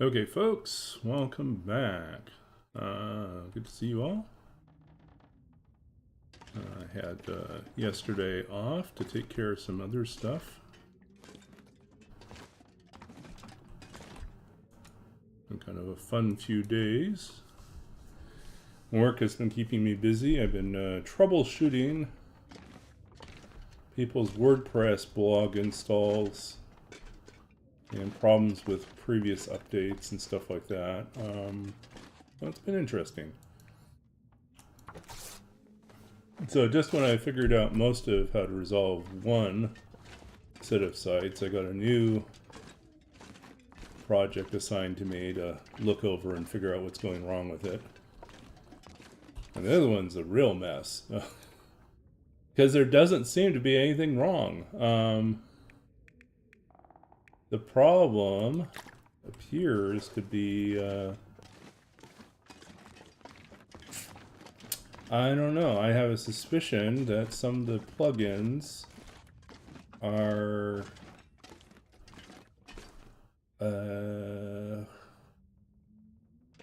Okay, folks, welcome back. Good to see you all. I had yesterday off to take care of some other stuff. Been kind of a fun few days. Work has been keeping me busy. I've been troubleshooting people's WordPress blog installs and problems with previous updates and stuff like that. It's been interesting. So just when I figured out most of how to resolve one set of sites, I got a new project assigned to me to look over and figure out what's going wrong with it. And the other one's a real mess. Because there doesn't seem to be anything wrong. The problem appears to be... I don't know. I have a suspicion that some of the plugins are...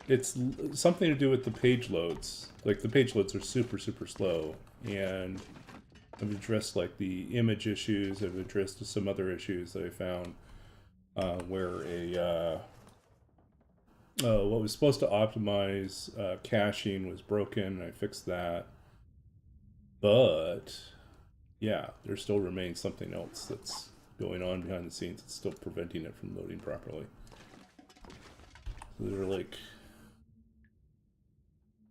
it's something to do with the page loads. Like, the page loads are super slow. And I've addressed, like, the image issues. I've addressed some other issues that I found where a... what was supposed to optimize caching was broken. I fixed that. But, yeah, there still remains something else that's going on behind the scenes. It's still preventing it from loading properly. So there are like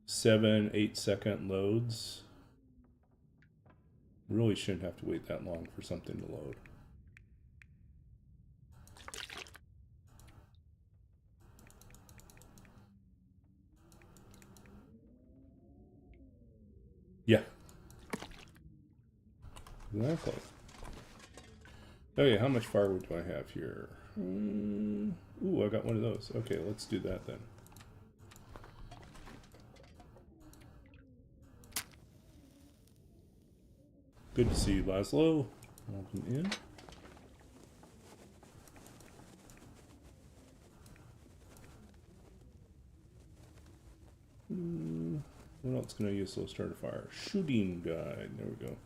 7-8 second loads. Really shouldn't have to wait that long for something to load. Yeah. Exactly. Okay, how much firewood do I have here? Ooh, I got one of those. Okay, let's do that then. Good to see you, Laszlo. Welcome in. What else can I use to start a fire? Shooting guide. There we go.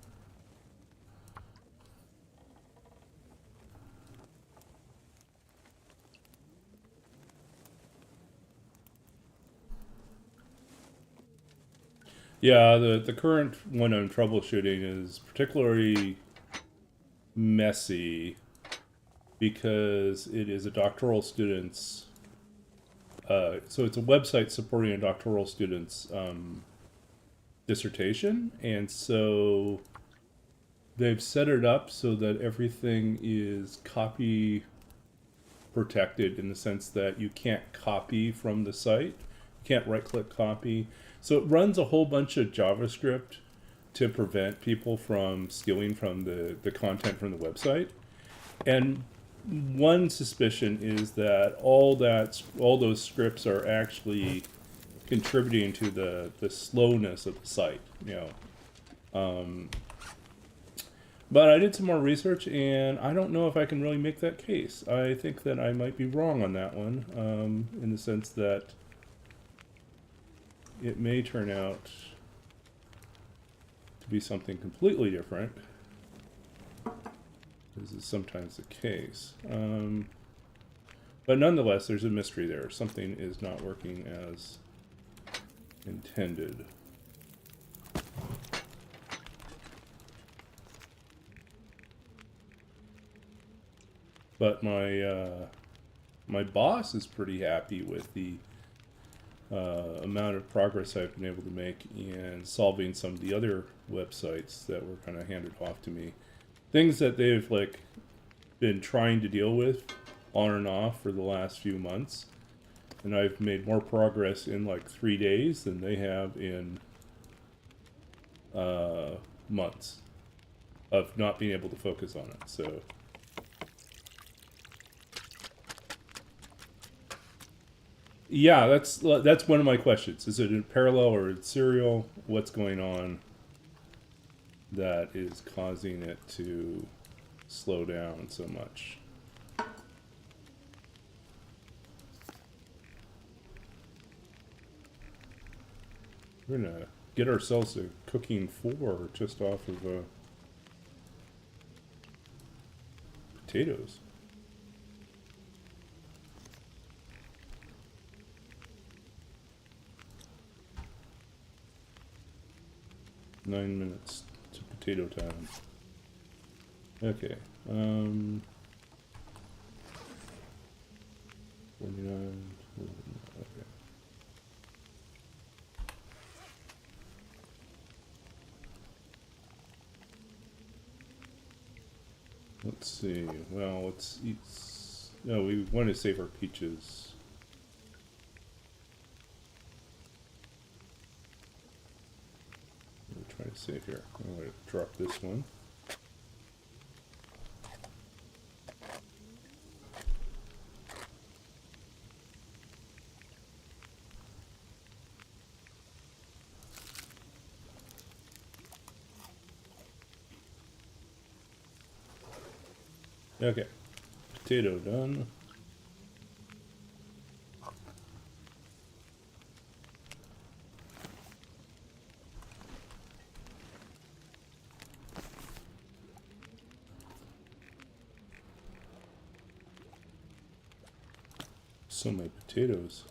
Yeah, the current one I'm troubleshooting is particularly messy because it is a doctoral student's so it's a website supporting a doctoral student's dissertation, and so they've set it up so that everything is copy protected in the sense that you can't copy from the site, you can't right-click copy. So it runs a whole bunch of JavaScript to prevent people from stealing from the content from the website. And one suspicion is that all those scripts are actually contributing to the slowness of the site, you know. But I did some more research, and I don't know if I can really make that case. I think that I might be wrong on that one, in the sense that it may turn out to be something completely different. This is sometimes the case. But nonetheless, there's a mystery there. Something is not working as intended. But my boss is pretty happy with the amount of progress I've been able to make in solving some of the other websites that were kind of handed off to me. Things that they've like been trying to deal with on and off for the last few months. And I've made more progress in like 3 days than they have in months of not being able to focus on it. So yeah, that's one of my questions. Is it in parallel or in serial? What's going on that is causing it to slow down so much? We're gonna get ourselves a cooking 4 just off of potatoes. Nine minutes to potato time. Okay. 49. Okay. Let's see. Well, let's eat. No, we want to save our peaches. We're trying to save here. I'm going to drop this one. Okay, potato done. So many potatoes.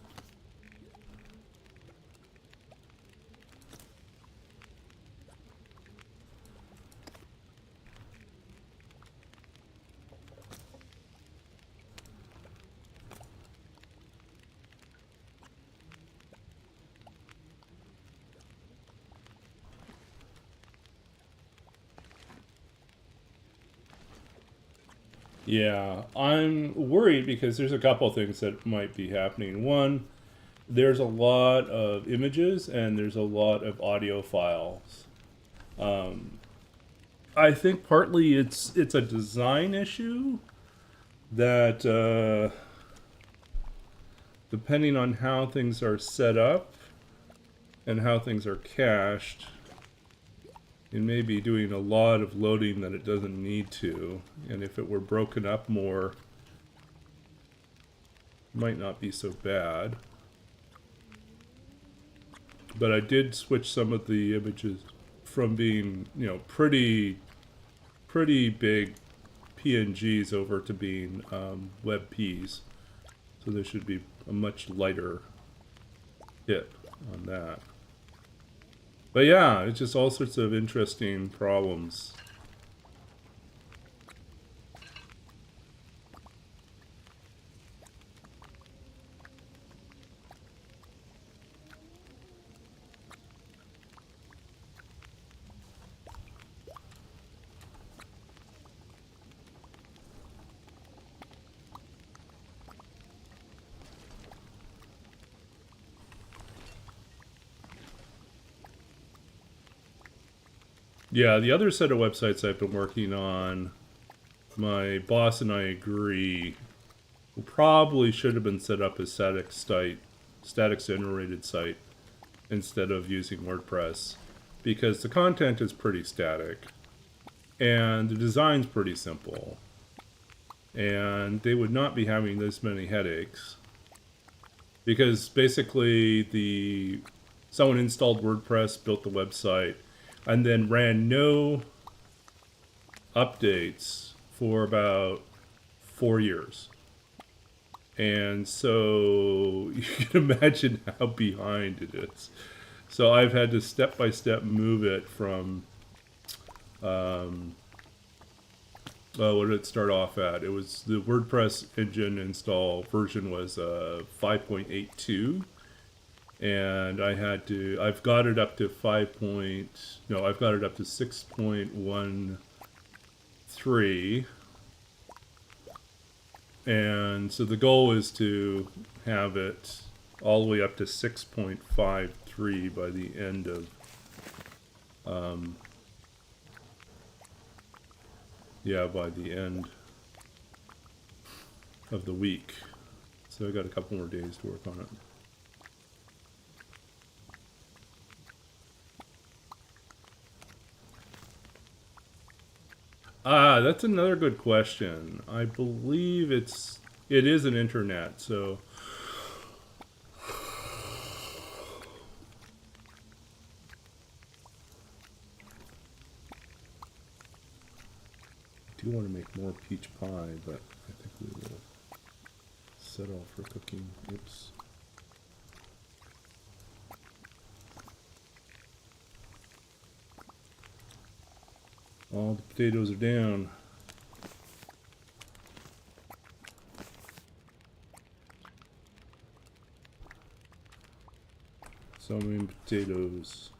Yeah, I'm worried because there's a couple things that might be happening. One, there's a lot of images and there's a lot of audio files. I think partly it's a design issue that depending on how things are set up and how things are cached, it may be doing a lot of loading that it doesn't need to, and if it were broken up more, it might not be so bad. But I did switch some of the images from being, you know, pretty big PNGs over to being WebPs. So there should be a much lighter hit on that. But yeah, it's just all sorts of interesting problems. Yeah, the other set of websites I've been working on, my boss and I agree, probably should have been set up as static generated site instead of using WordPress, because the content is pretty static and the design's pretty simple, and they would not be having this many headaches because basically someone installed WordPress, built the website, and then ran no updates for about 4 years. And so you can imagine how behind it is. So I've had to step by step move it from, what did it start off at? It was the WordPress engine install version was 5.82. And I've got it up to 6.13. And so the goal is to have it all the way up to 6.53 by the end of, by the end of the week. So I got a couple more days to work on it. That's another good question. I believe it is an internet, so do want to make more peach pie, but I think we will settle for cooking. Oops. All the potatoes are down. So many potatoes.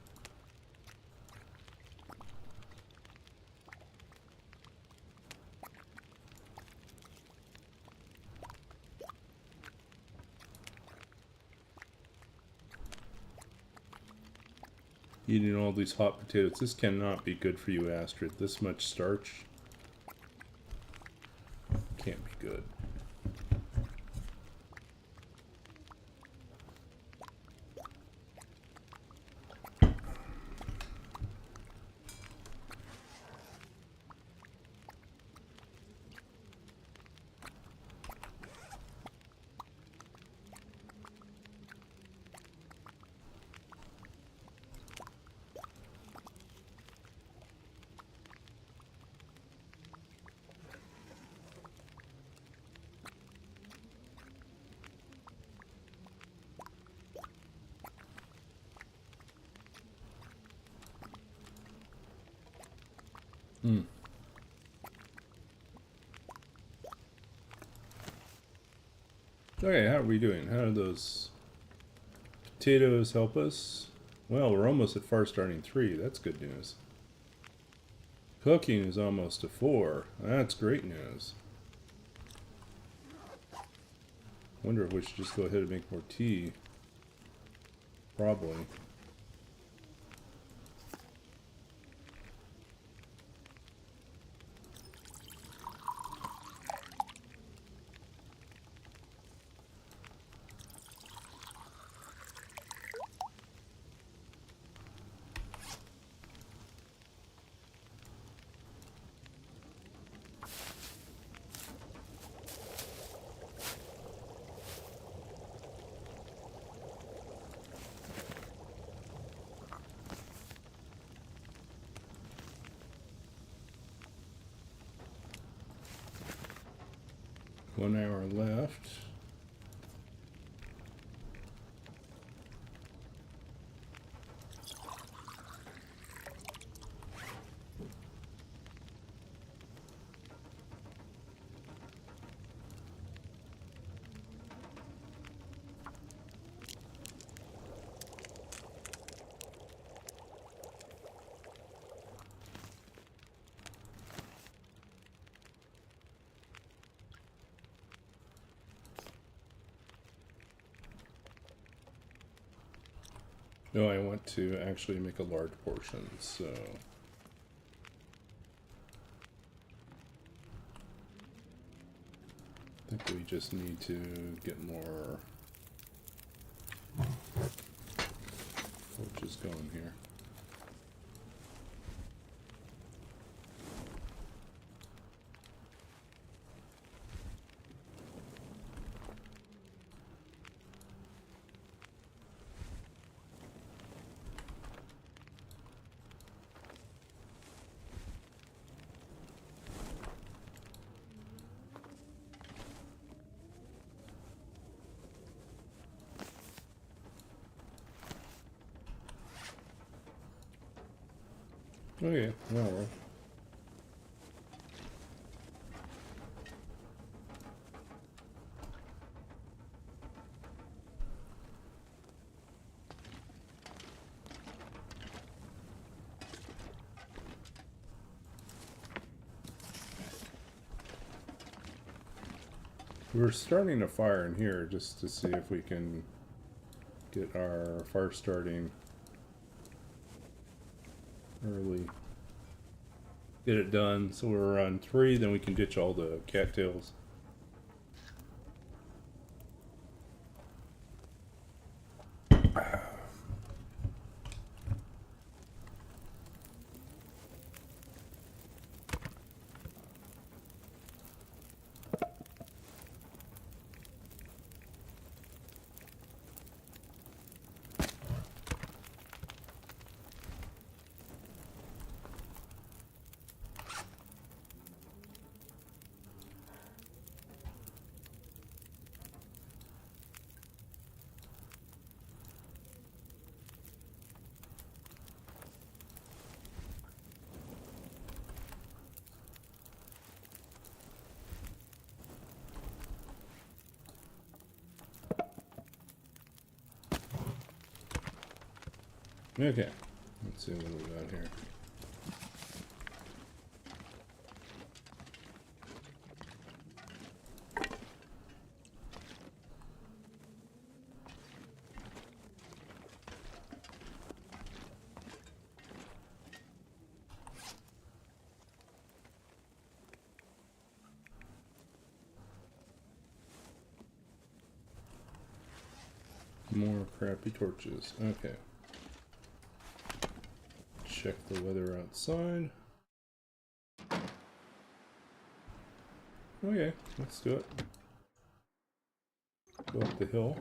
Eating all these hot potatoes. This cannot be good for you, Astrid. This much starch can't be good. Okay, how are we doing? How do those potatoes help us? Well, we're almost at far starting 3. That's good news. Cooking is almost a 4. That's great news. Wonder if we should just go ahead and make more tea. Probably. One hour left. No, I want to actually make a large portion, so... I think we just need to get more torches going here. Okay, well. We're starting a fire in here just to see if we can get our fire starting early. Get it done so we're on 3, then we can ditch all the cattails. Okay, let's see what we got here. More crappy torches. Okay. Check the weather outside. Okay, let's do it. Go up the hill.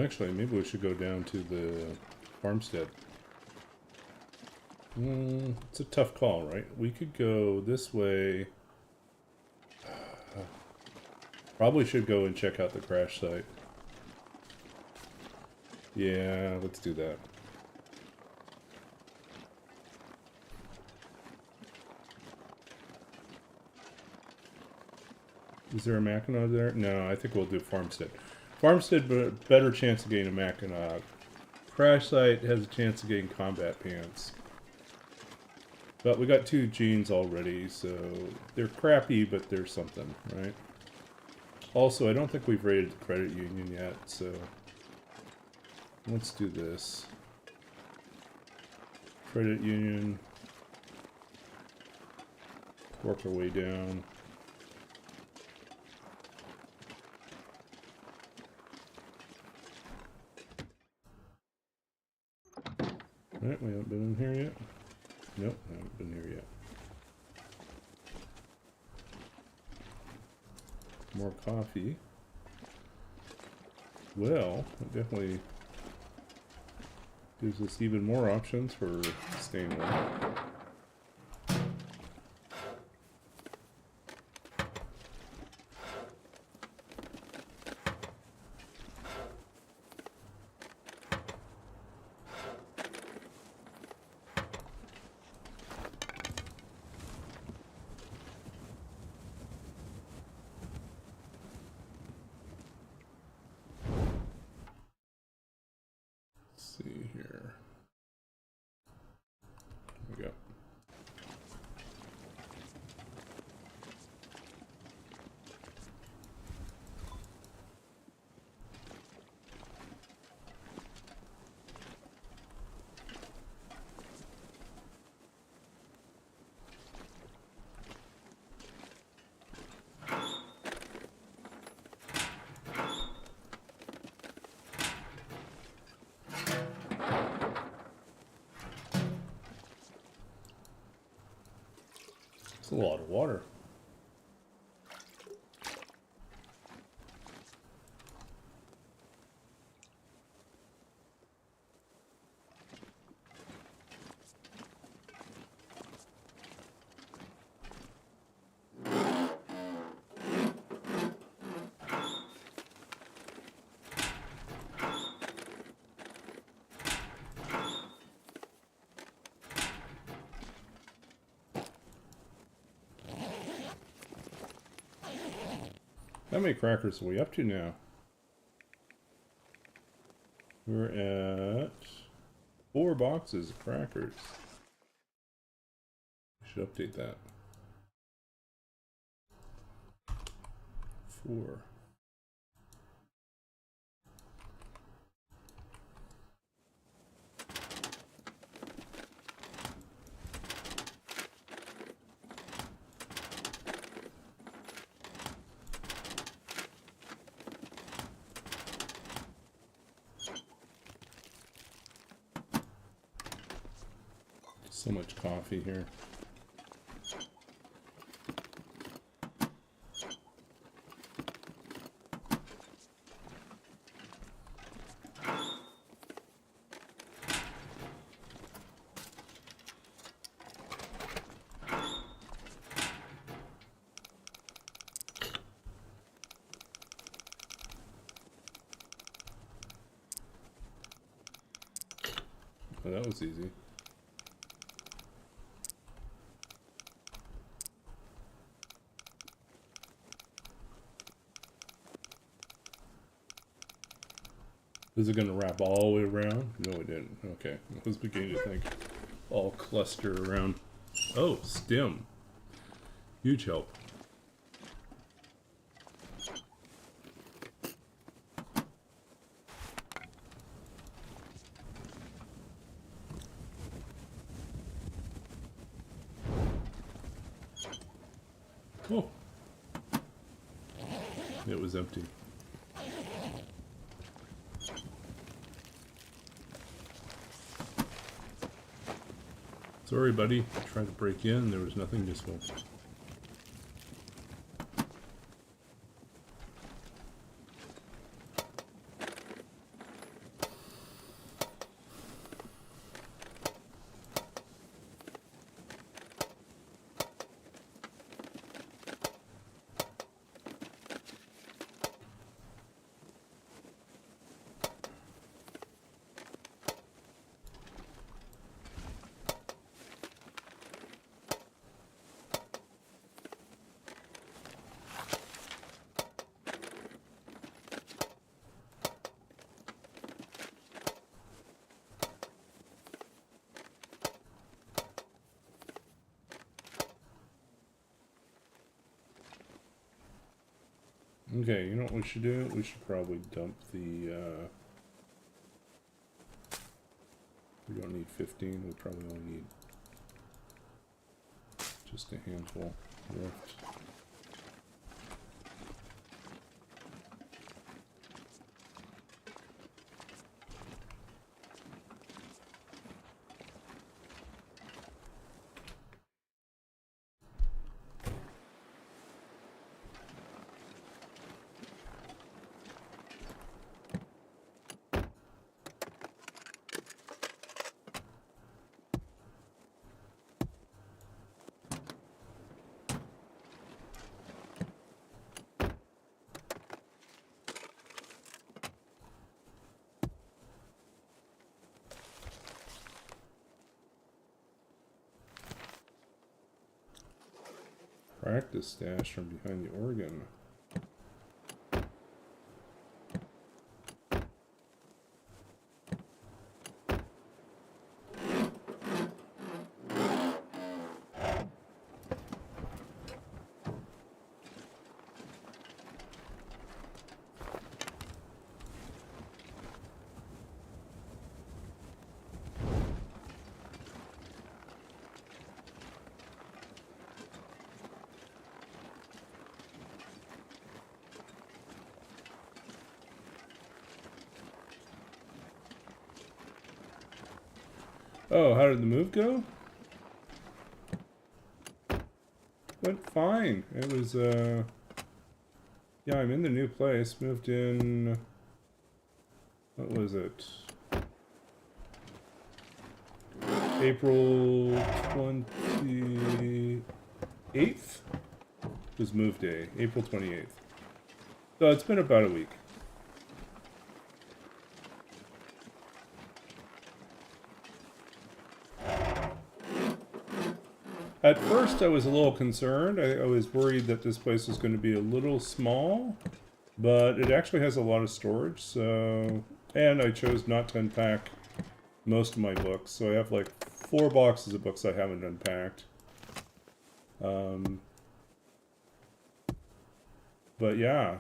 Actually, maybe we should go down to the farmstead. It's a tough call, right? We could go this way. Probably should go and check out the crash site. Yeah, let's do that. Is there a Mackinac there? No, I think we'll do farmstead. Farmstead, but better chance of getting a Mackinac. Crash site has a chance of getting combat pants. But we got 2 jeans already, so they're crappy, but they're something, right? Also, I don't think we've raided the credit union yet, so let's do this. Credit union. Work our way down. Alright, we haven't been in here yet. Nope, I haven't been here yet. More coffee. Well, it definitely gives us even more options for staying warm. See here. There we go. It's a lot of water. How many crackers are we up to now? We're at 4 boxes of crackers. We should update that. 4. So much coffee here. Well, that was easy. Is it going to wrap all the way around? No, it didn't. Okay. I was beginning to think all cluster around. Oh, stem. Huge help. Oh. It was empty. Sorry, buddy. I tried to break in. There was nothing useful. Okay, you know what we should do? We should probably dump the, we don't need 15, we probably only need just a handful left. Practice stash from behind the organ. Oh, how did the move go? Went fine. It was, yeah, I'm in the new place. Moved in, what was it? April 28th was move day. April 28th. So it's been about a week. At first, I was a little concerned. I was worried that this place was going to be a little small, but it actually has a lot of storage, so... And I chose not to unpack most of my books, so I have like 4 boxes of books I haven't unpacked. But yeah.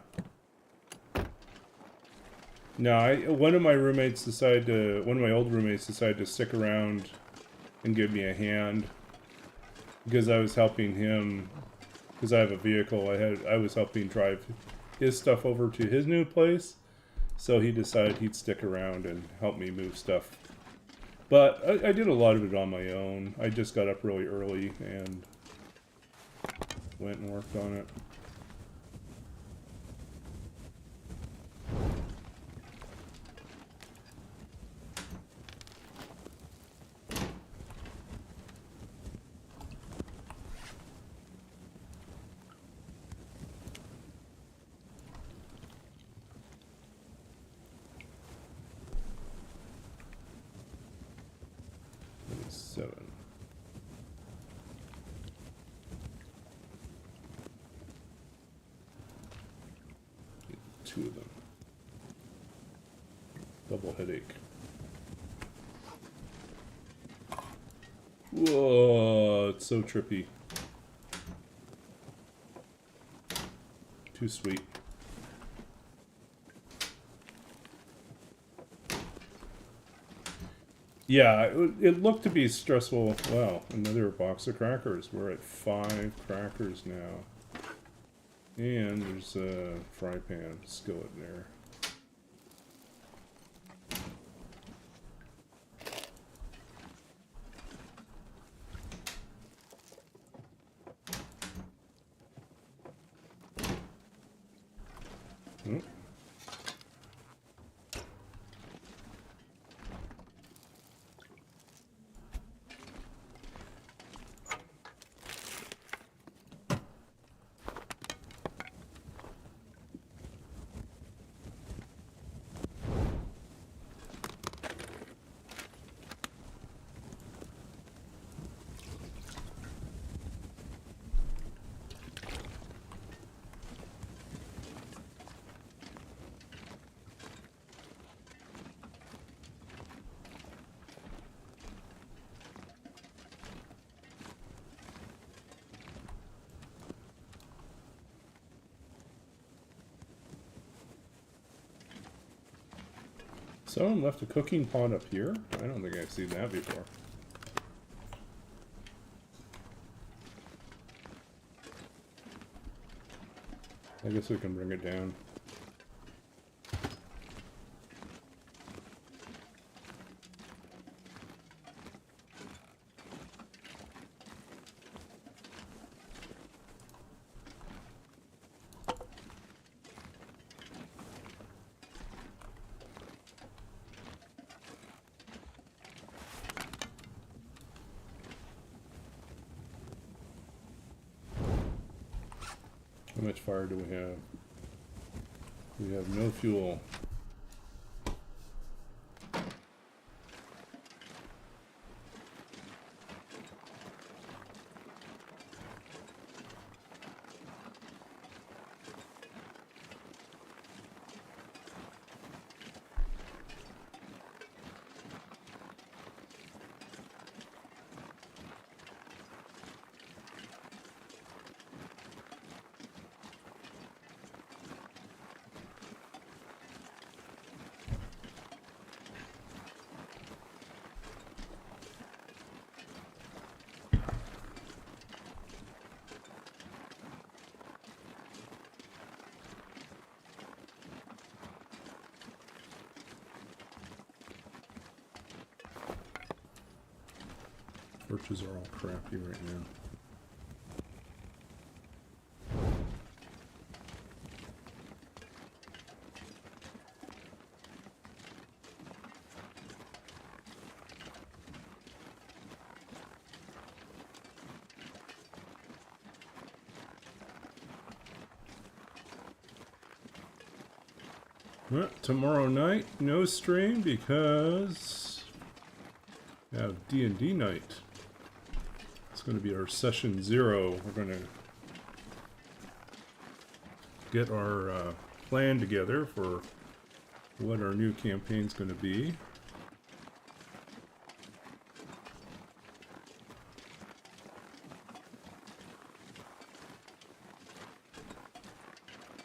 No, one of my old roommates decided to stick around and give me a hand. Because I was helping him, because I have a vehicle, I was helping drive his stuff over to his new place, so he decided he'd stick around and help me move stuff. But I did a lot of it on my own. I just got up really early and went and worked on it. 7. Get 2 of them. Double headache. Whoa, it's so trippy. Too sweet. Yeah, it looked to be stressful. Wow, another box of crackers. We're at 5 crackers now. And there's a fry pan skillet in there. Someone left a cooking pot up here? I don't think I've seen that before. I guess we can bring it down. How much fire do we have? We have no fuel. Torches are all crappy right now. Well, tomorrow night, no stream because we have D&D night. It's going to be our session 0. We're going to get our plan together for what our new campaign's going to be.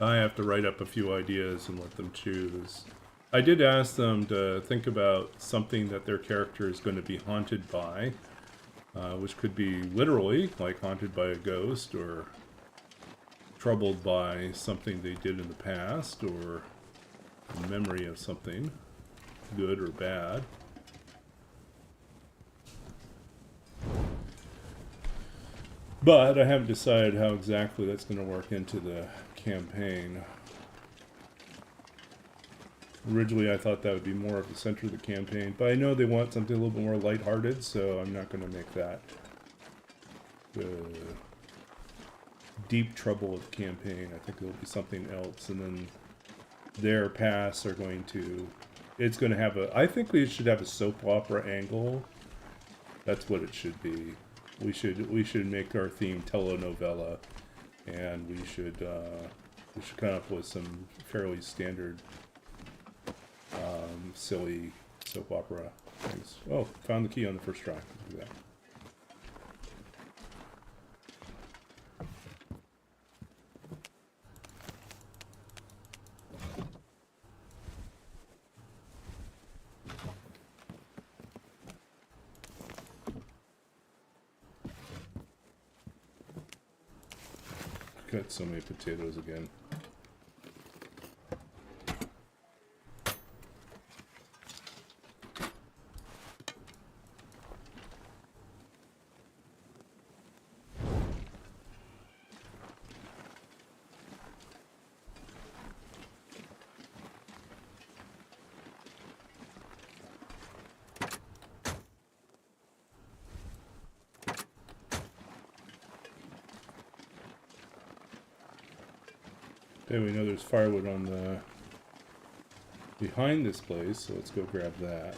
I have to write up a few ideas and let them choose. I did ask them to think about something that their character is going to be haunted by, which could be literally, like haunted by a ghost, or troubled by something they did in the past, or a memory of something, good or bad. But I haven't decided how exactly that's going to work into the campaign. Originally I thought that would be more of the center of the campaign, but I know they want something a little bit more lighthearted, so I'm not going to make that the deep trouble of the campaign. I think it'll be something else, and then their pasts are going to, it's going to have a, I think we should have a soap opera angle That's what it should be. We should make our theme telenovela, and we should come up with some fairly standard, silly soap opera things. Oh, found the key on the first try. Look at that. Got so many potatoes again. Okay, we know there's firewood on the behind this place, so let's go grab that.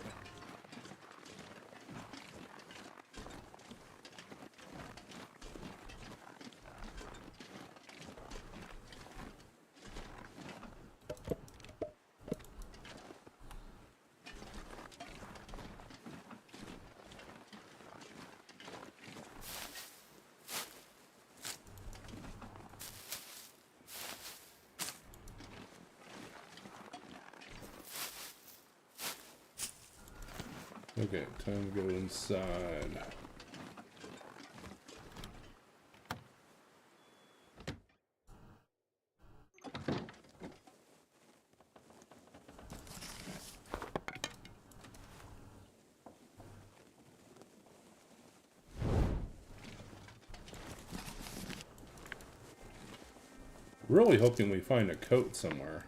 Okay, time to go inside. Really hoping we find a coat somewhere.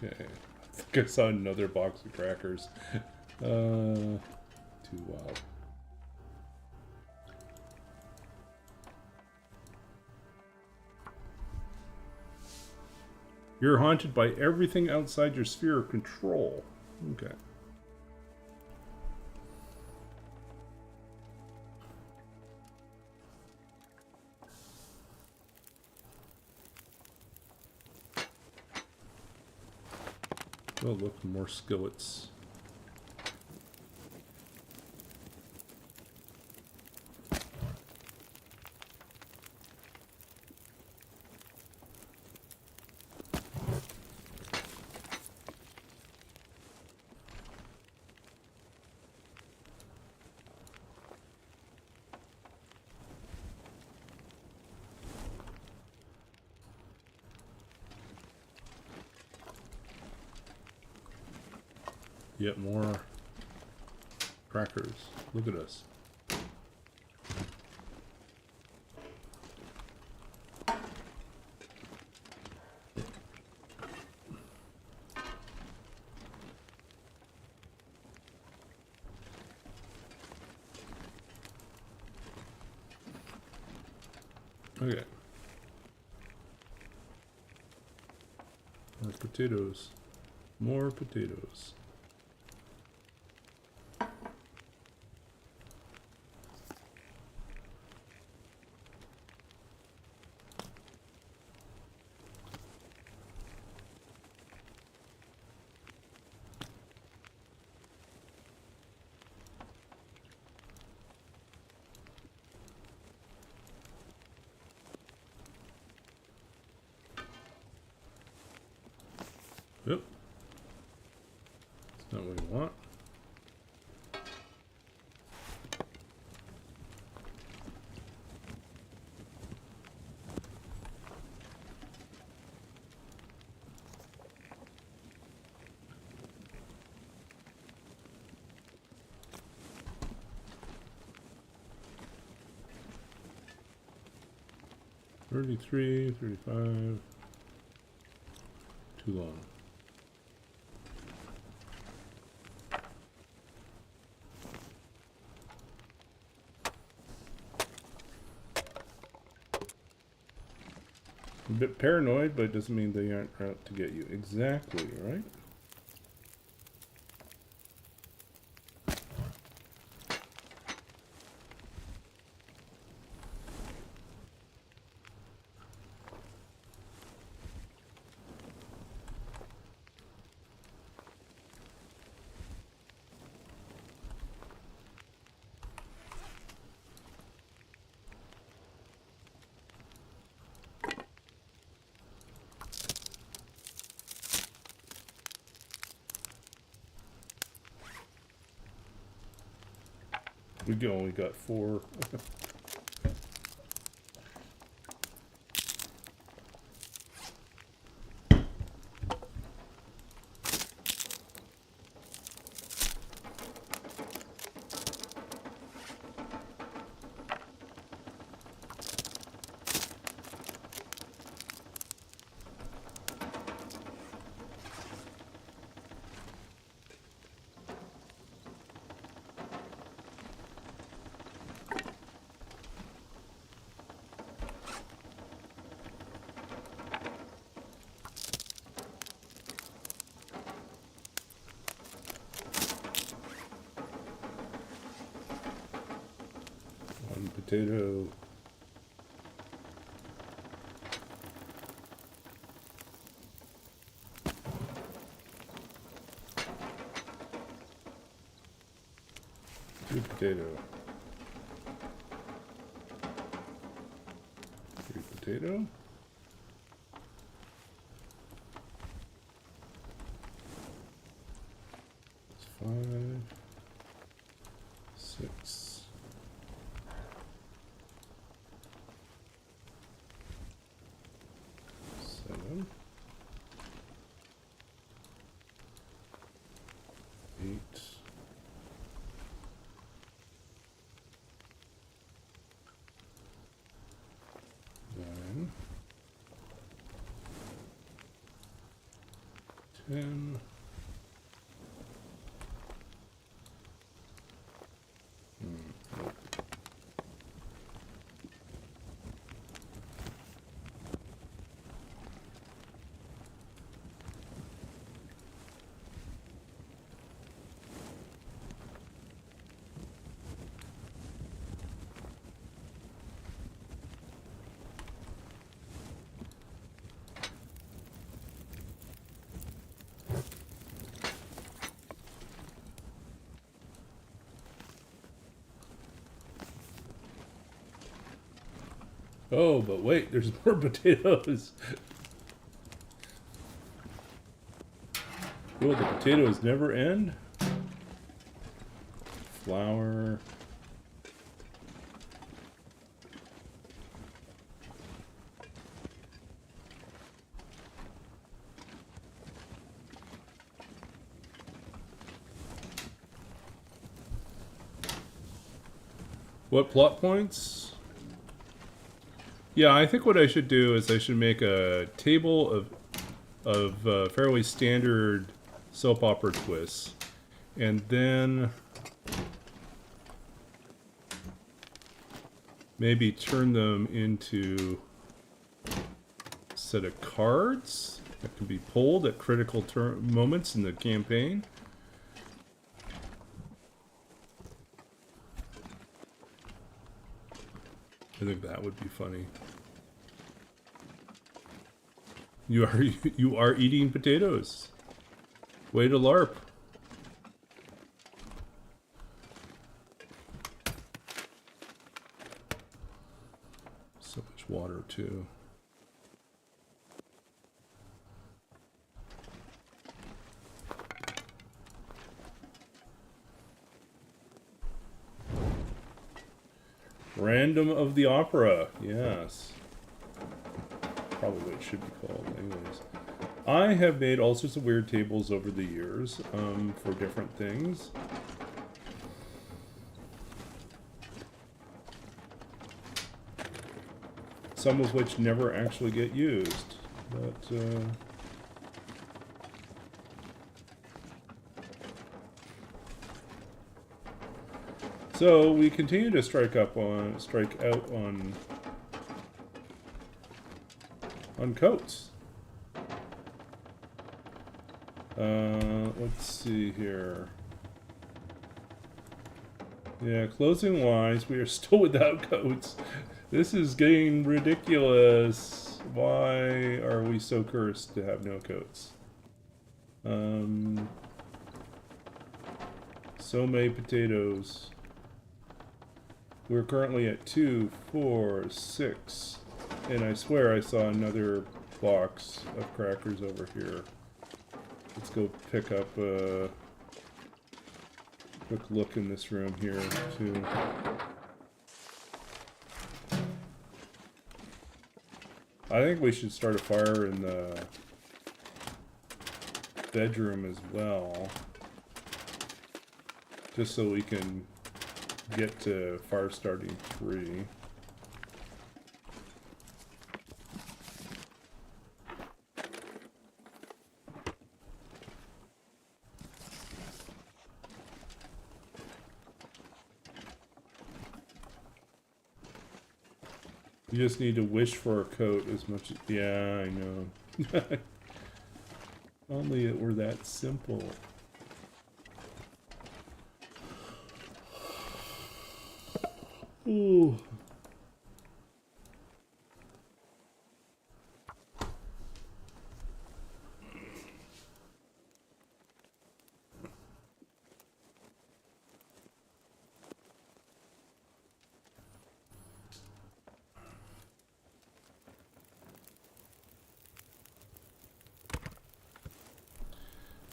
Okay, I think I saw another box of crackers. Too wild. You're haunted by everything outside your sphere of control. Okay. Oh, look, more skillets. Yet more crackers. Look at us. Okay. More potatoes. More potatoes. Yep. That's not what we want. $33, $35. Too long. A bit paranoid, but it doesn't mean they aren't out to get you. Exactly, right? We only got 4. One potato. Two potato. 3 potato. It's 5, 6. 7, 8, 9, 10. Nope. Oh, but wait, there's more potatoes. Will the potatoes never end? Flour. What plot points? Yeah, I think what I should do is I should make a table of fairly standard soap opera twists, and then maybe turn them into a set of cards that can be pulled at critical moments in the campaign. I think that would be funny. You are eating potatoes. Way to LARP. So much water too. Random of the Opera, yes. Probably what it should be called, anyways. I have made all sorts of weird tables over the years for different things. Some of which never actually get used, but so we continue to strike out on on coats. Let's see here. Yeah, closing wise, we are still without coats. This is getting ridiculous. Why are we so cursed to have no coats? So many potatoes. We're currently at 2, 4, 6. And I swear I saw another box of crackers over here. Let's go pick up a quick look in this room here, too. I think we should start a fire in the bedroom as well. Just so we can get to fire starting 3. You just need to wish for a coat as much as... Yeah, I know. Only it were that simple. Ooh.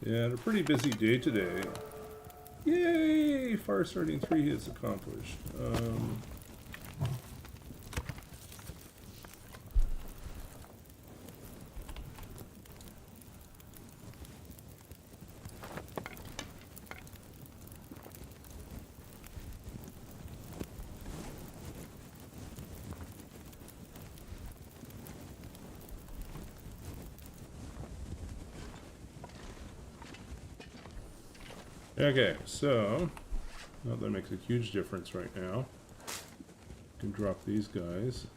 Yeah, a pretty busy day today. Yay! Fire starting 3 is accomplished. Okay, so well, that makes a huge difference right now. Can drop these guys.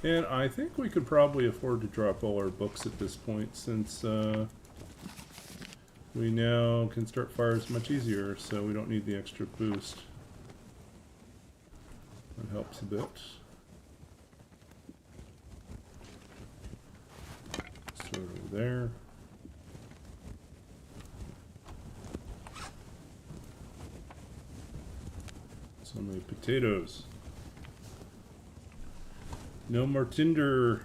And I think we could probably afford to drop all our books at this point, since we now can start fires much easier, so we don't need the extra boost. That helps a bit. Over there. So many potatoes. No more tinder.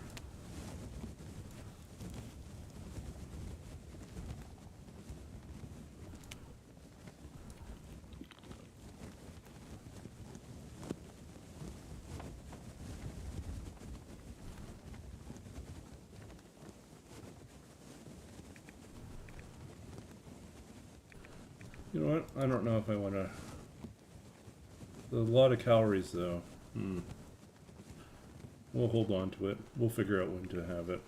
You know what? I don't know if I want to... There's a lot of calories, though. We'll hold on to it. We'll figure out when to have it.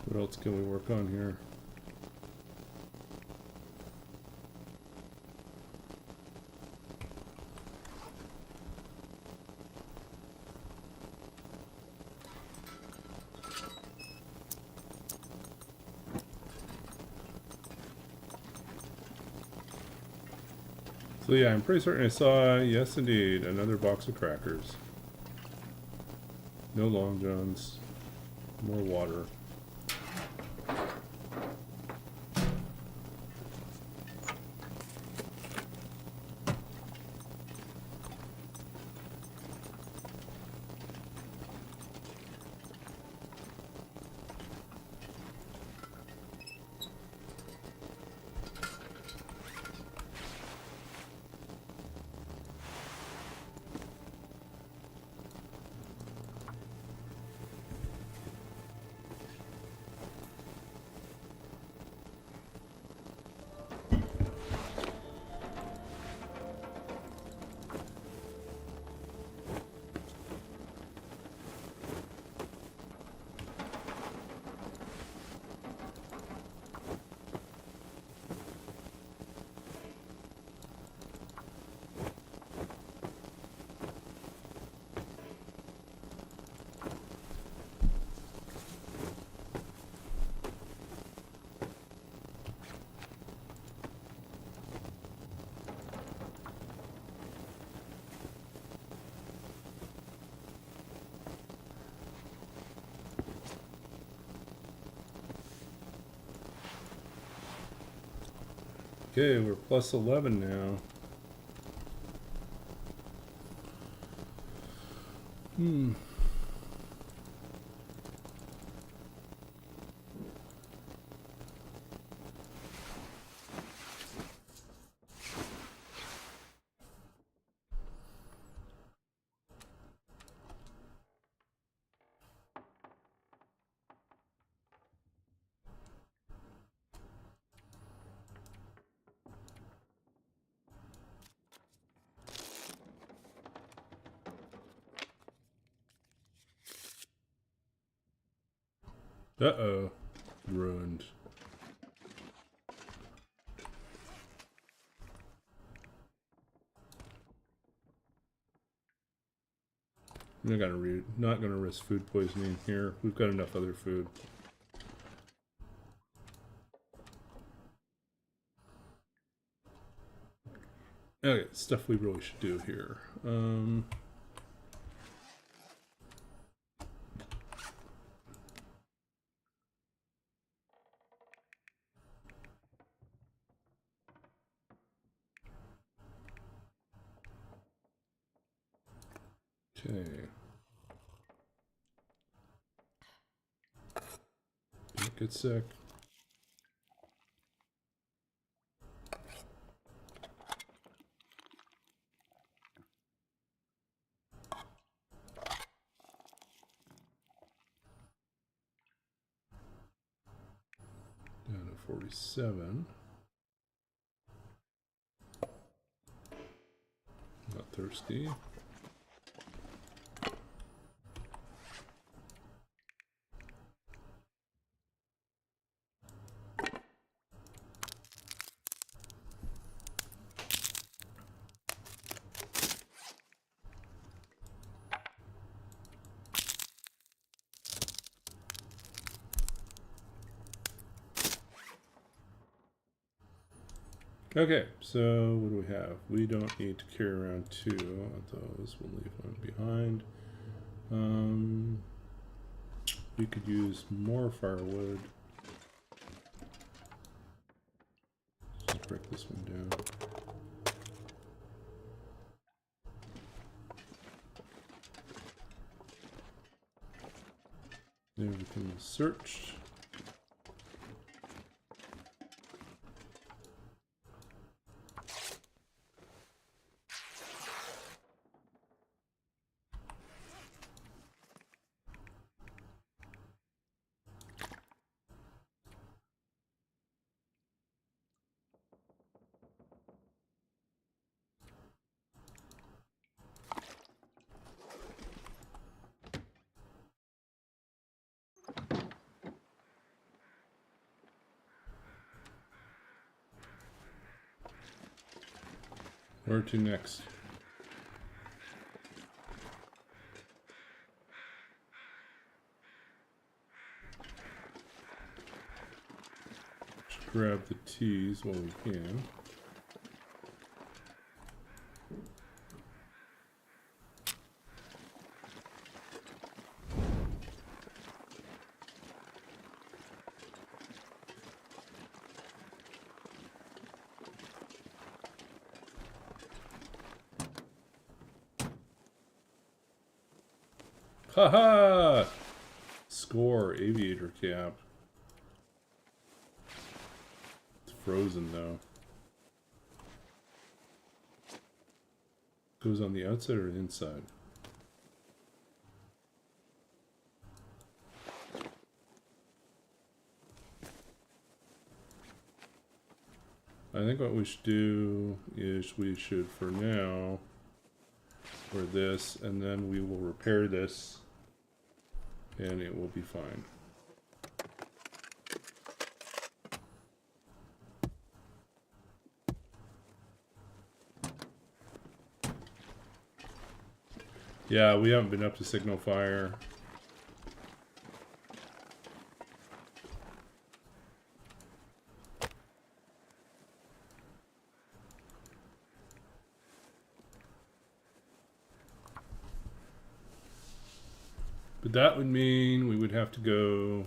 What else can we work on here? So yeah, I'm pretty certain I saw, yes indeed, another box of crackers. No Long Johns. More water. Okay, we're plus 11 now. Uh-oh. Ruined. I'm not gonna risk food poisoning here. We've got enough other food. Okay, stuff we really should do here. Okay. Don't get sick. Down to 47. Not thirsty. Okay, so what do we have? We don't need to carry around 2 of those. We'll leave one behind. We could use more firewood. Just break this one down. Everything is searched. Where to next? Just grab the teas while we can. Haha! Score, aviator cap. It's frozen though. Goes on the outside or the inside? I think what we should do is we should, for now, for this, and then we will repair this, and it will be fine. Yeah, we haven't been up to signal fire. But that would mean we would have to go...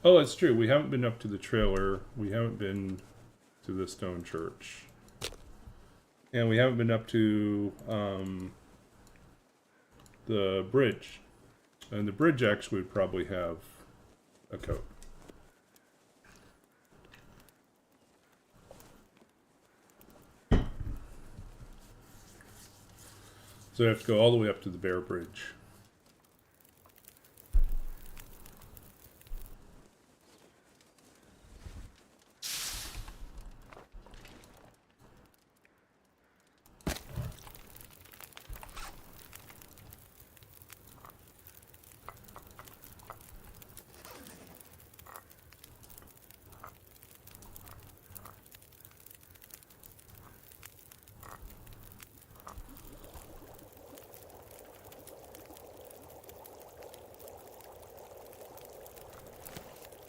Oh, it's true. We haven't been up to the trailer. We haven't been to the stone church. And we haven't been up to the bridge. And the bridge actually would probably have a coat. So I have to go all the way up to the Bear Bridge.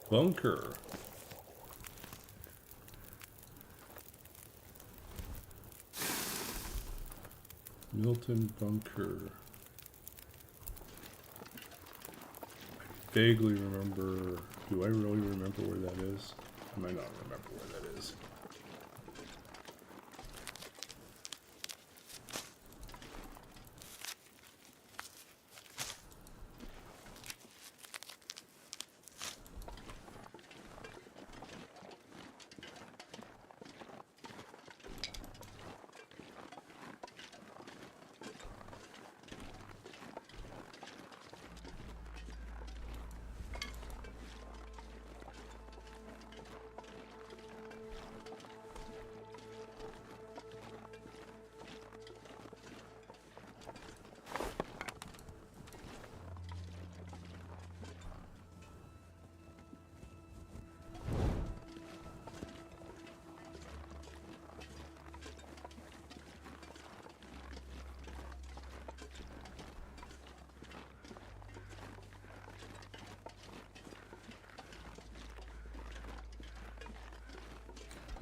Bunker. Milton Bunker. I vaguely remember. Do I really remember where that is? I might not remember where that is.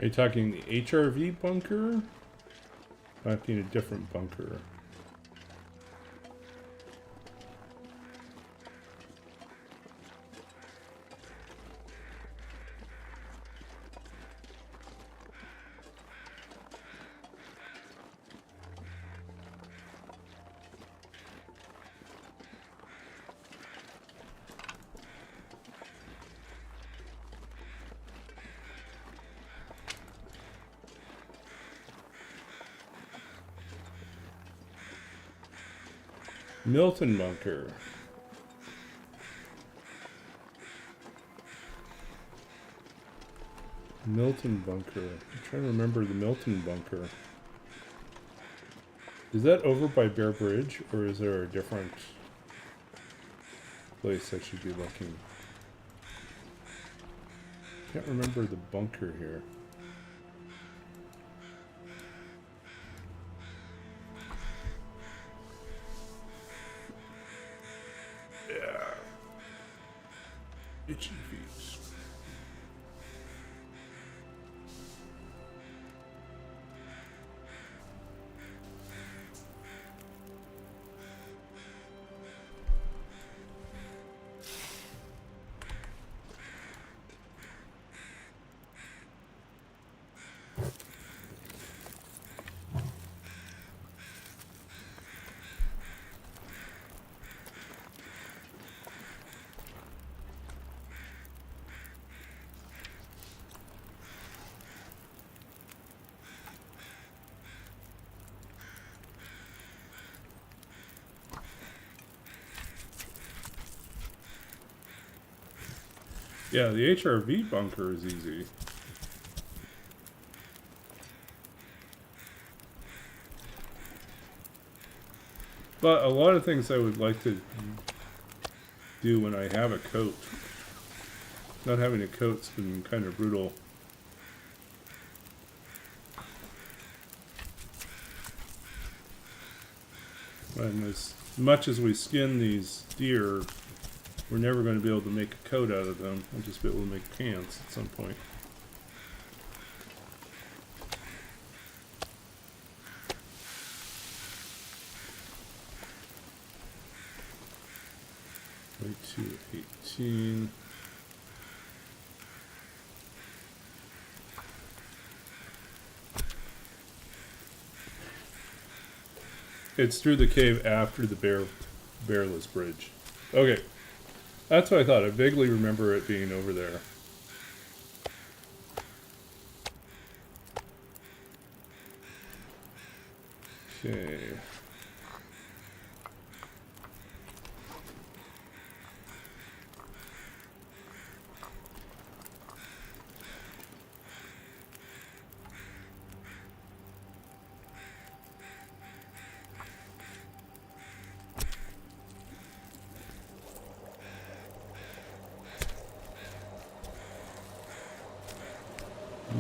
Are you talking the HRV bunker? Might be a different bunker. Milton bunker. Milton bunker. I'm trying to remember the Milton bunker. Is that over by Bear Bridge, or is there a different place I should be looking? Can't remember the bunker here. Itchy feet. Yeah, the HRV bunker is easy. But a lot of things I would like to do when I have a coat. Not having a coat's been kind of brutal. And as much as we skin these deer, we're never going to be able to make a coat out of them. We'll just be able to make pants at some point. Way to 18. It's through the cave after the bearless bridge. Okay. That's what I thought. I vaguely remember it being over there. Okay.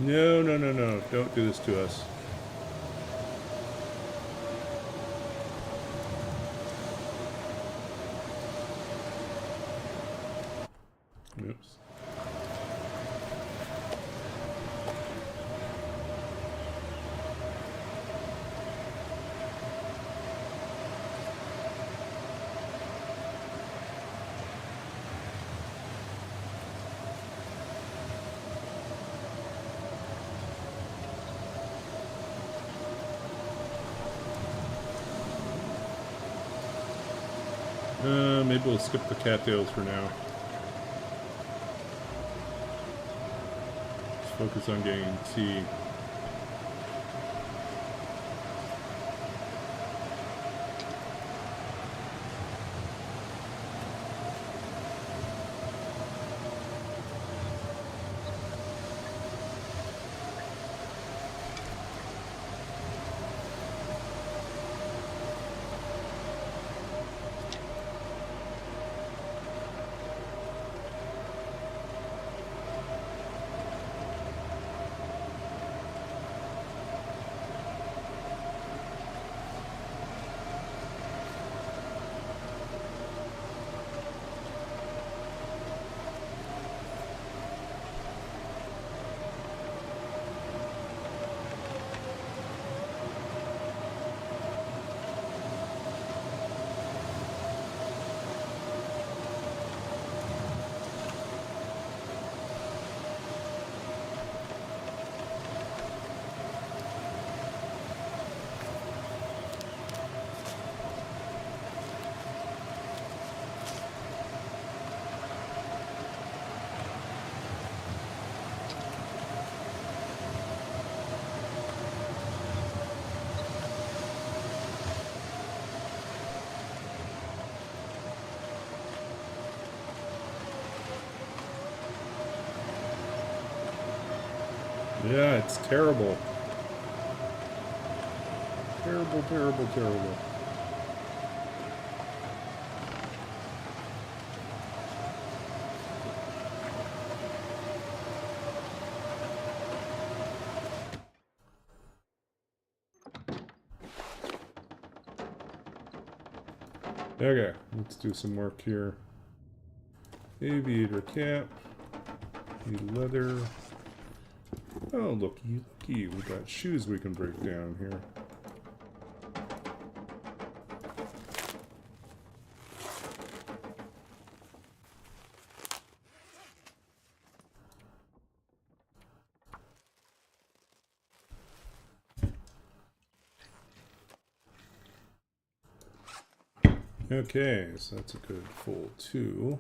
No, no, no, no. Don't do this to us. Oops. Maybe we'll skip the cattails for now. Just focus on getting tea. Yeah, it's terrible. Terrible, terrible, terrible. Okay, let's do some work here. Aviator cap. Leather. Oh, looky, looky. We got shoes we can break down here. Okay, so that's a good full 2.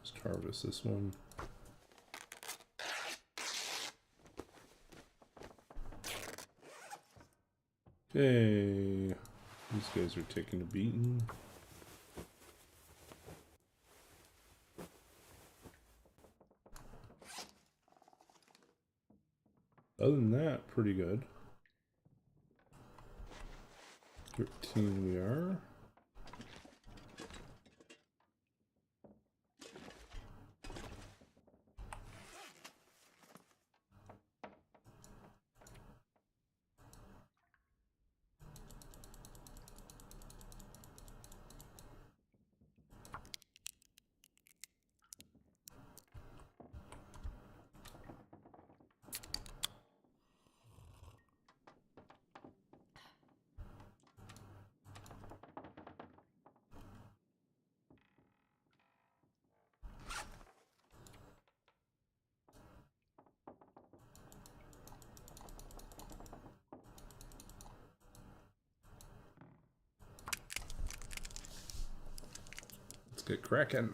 Just harvest this one. Okay, these guys are taking a beating. Other than that, pretty good. 13 we are. get cracking.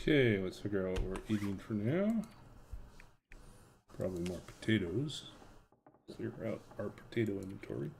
Okay, let's figure out what we're eating for now. Probably more potatoes. Clear out our potato inventory.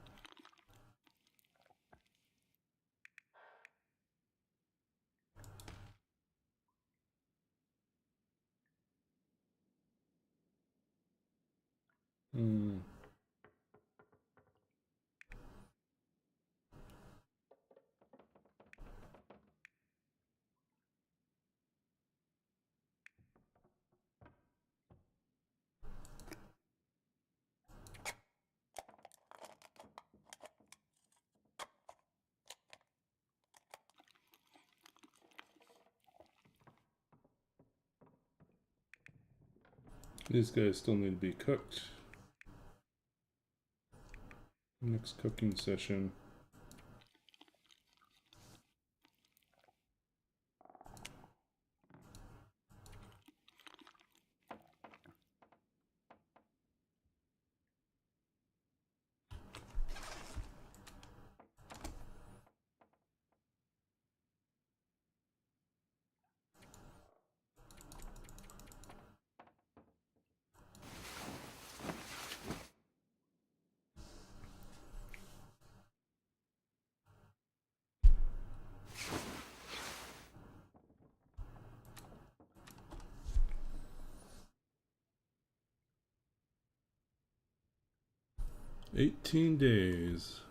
These guys still need to be cooked. Next cooking session. $18 days.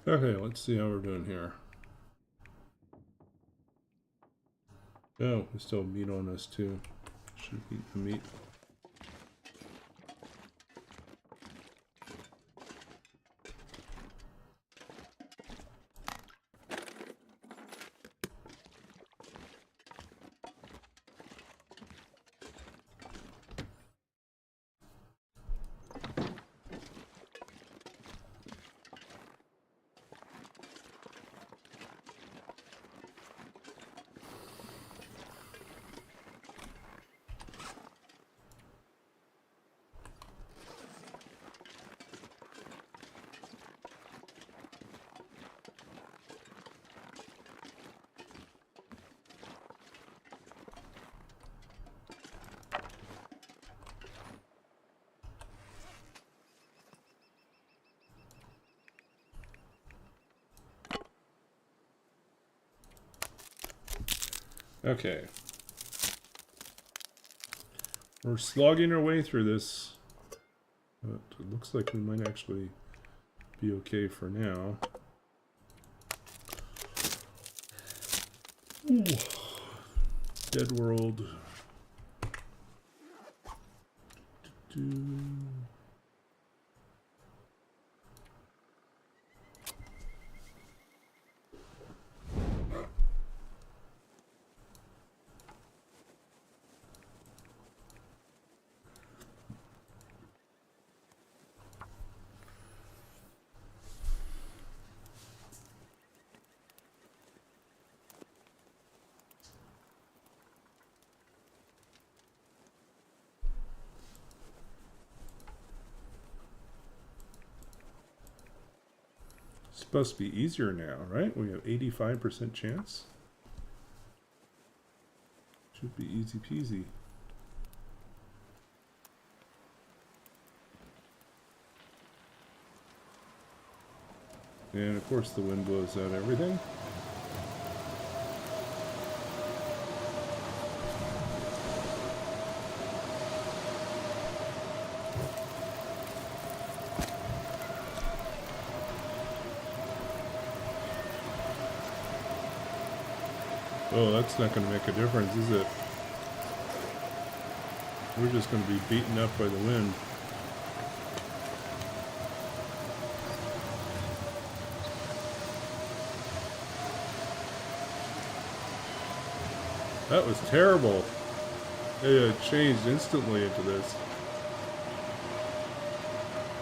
Okay, let's see how we're doing here. Oh, we still have meat on us too. Should eat the meat. Okay. We're slogging our way through this. But it looks like we might actually be okay for now. Ooh. Deadworld. Supposed to be easier now, right? We have 85% chance. Should be easy peasy. And of course the wind blows out everything. Oh, that's not going to make a difference, is it? We're just going to be beaten up by the wind. That was terrible. It changed instantly into this.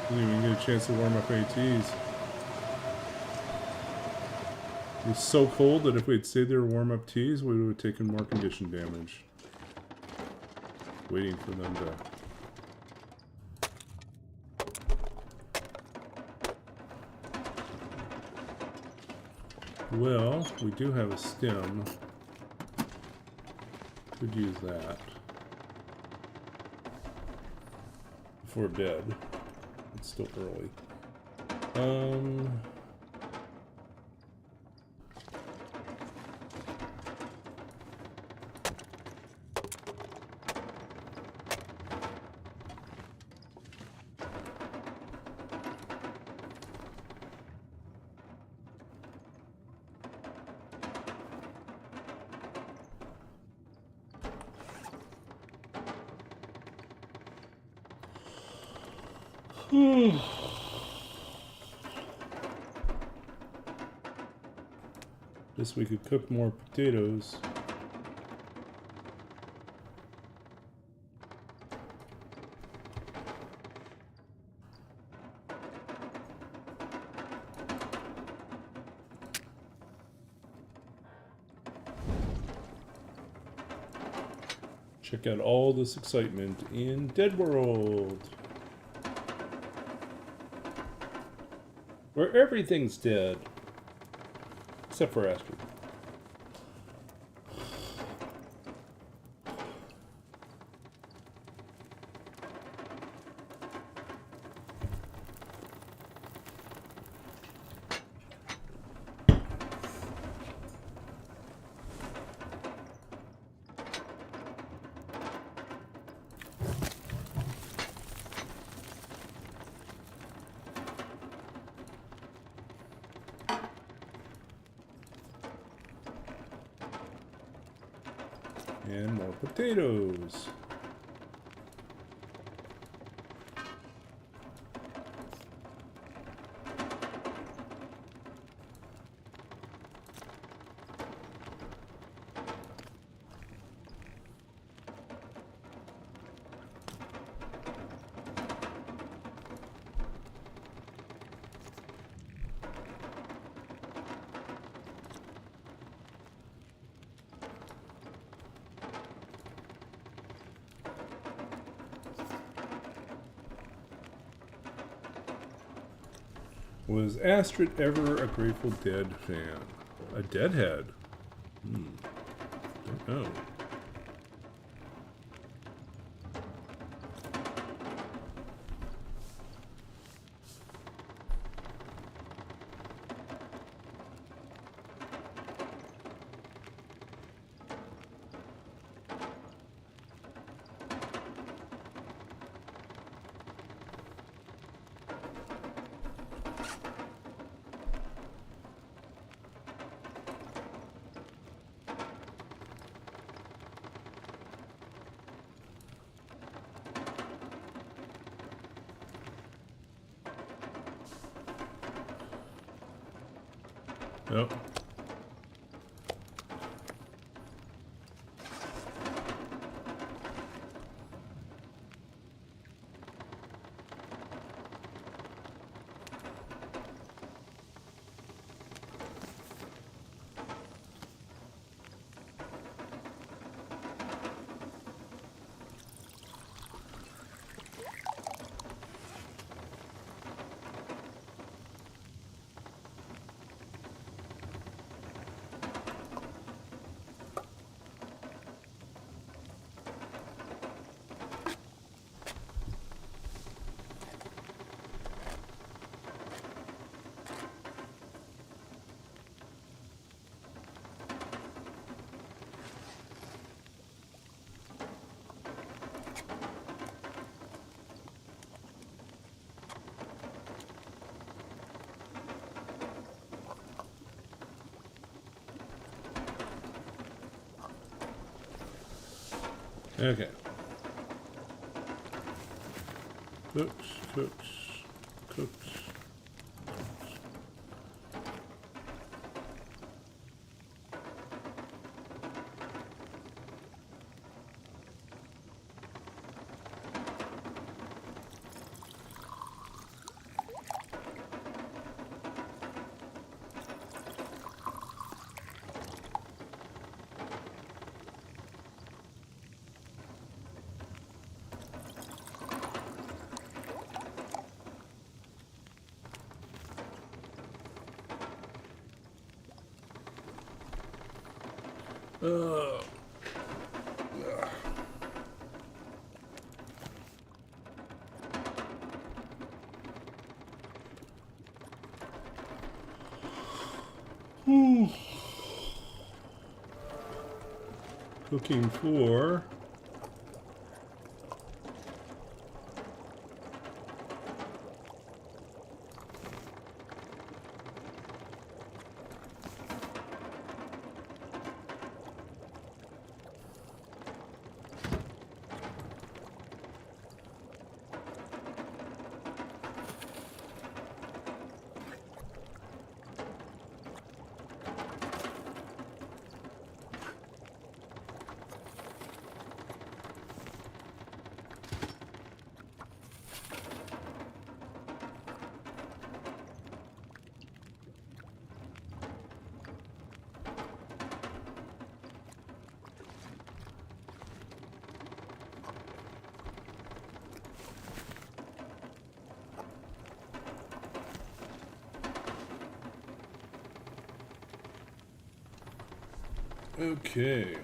Didn't even get a chance to warm up ATs. It was so cold that if we had stayed there to warm up teas, we would have taken more condition damage. Waiting for them to... Well, we do have a stem. Could use that. Before bed. It's still early. Guess we could cook more potatoes. Check out all this excitement in Deadworld, where everything's dead. Except for Astrid. And more potatoes. Was Astrid ever a Grateful Dead fan? A Deadhead? Don't know. Oh. Okay. Cooks, cooks, cooks. Ugh. Cooking for okay.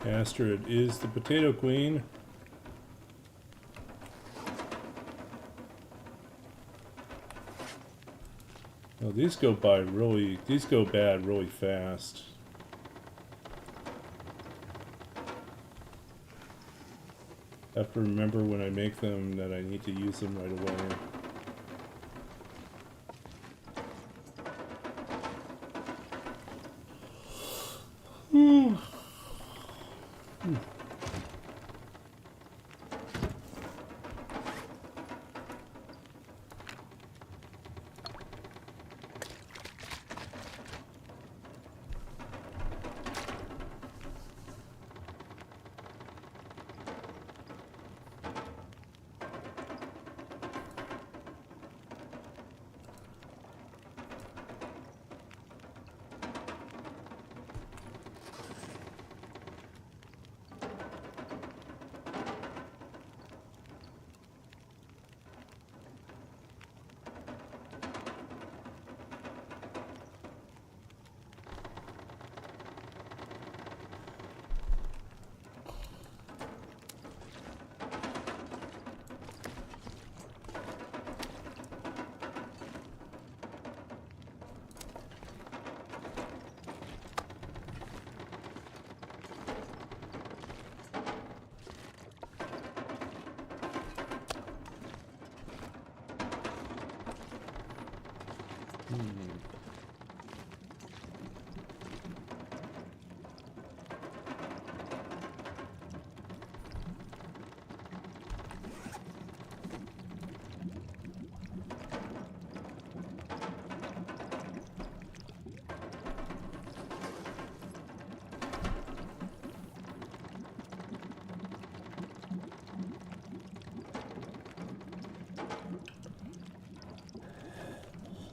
Astrid is the potato queen. Oh, these go bad really fast. I have to remember when I make them that I need to use them right away.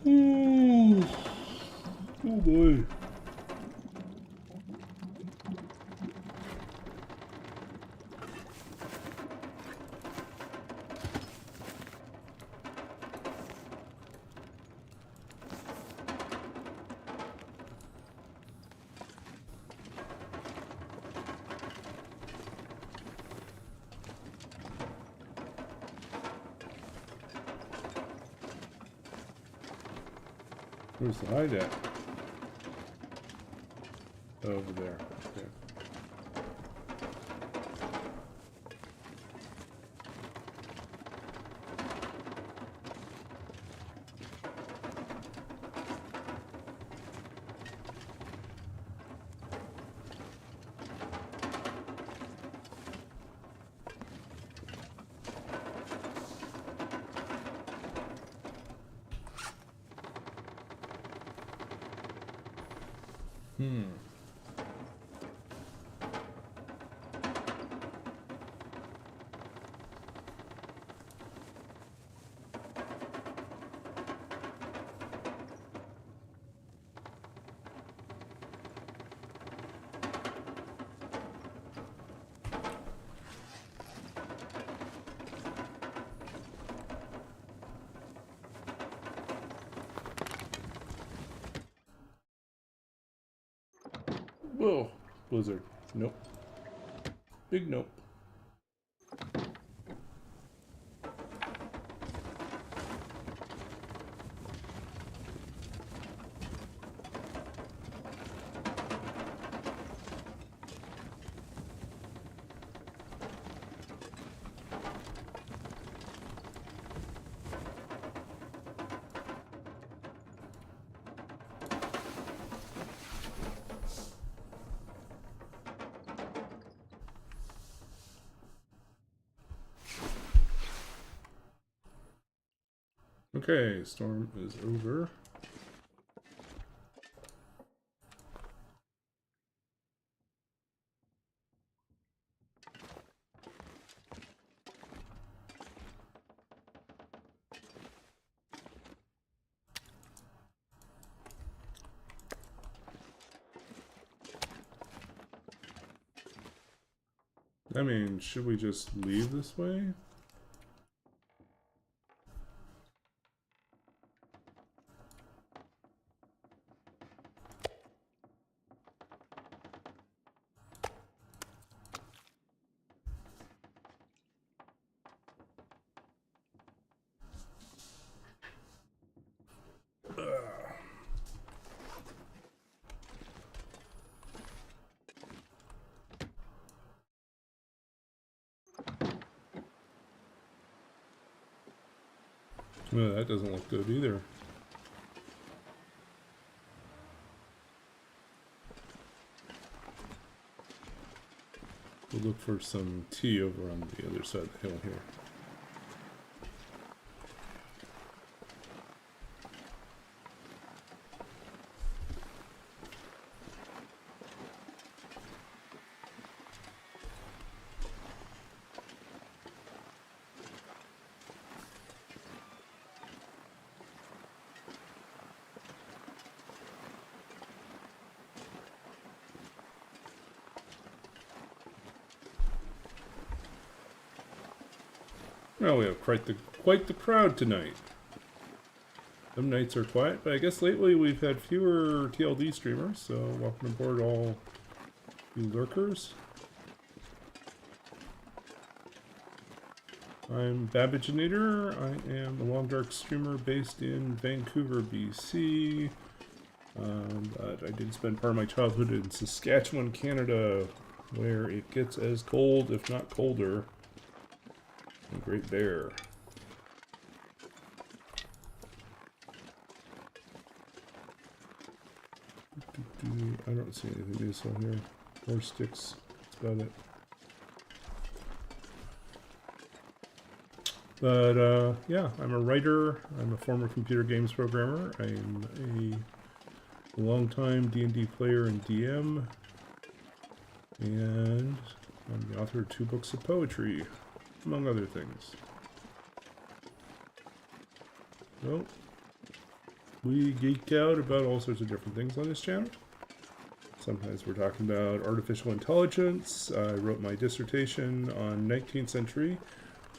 Ooh. Oh boy. Where's the hide at? Over there. Okay. Whoa. Blizzard. Nope. Big nope. Okay, storm is over. I mean, should we just leave this way? Well, that doesn't look good either. We'll look for some tea over on the other side of the hill here. Well, we have quite the crowd tonight. Some nights are quiet, but I guess lately we've had fewer TLD streamers, so welcome aboard all you lurkers. I'm Babbaginator. I am a Long Dark streamer based in Vancouver, BC. But I did spend part of my childhood in Saskatchewan, Canada, where it gets as cold, if not colder, than Great Bear. I don't see anything useful here. More sticks. That's about it. But yeah, I'm a writer. I'm a former computer games programmer. I'm a longtime D&D player and DM. And I'm the author of 2 books of poetry, among other things. So, We geek out about all sorts of different things on this channel. Sometimes we're talking about artificial intelligence. I wrote my dissertation on 19th century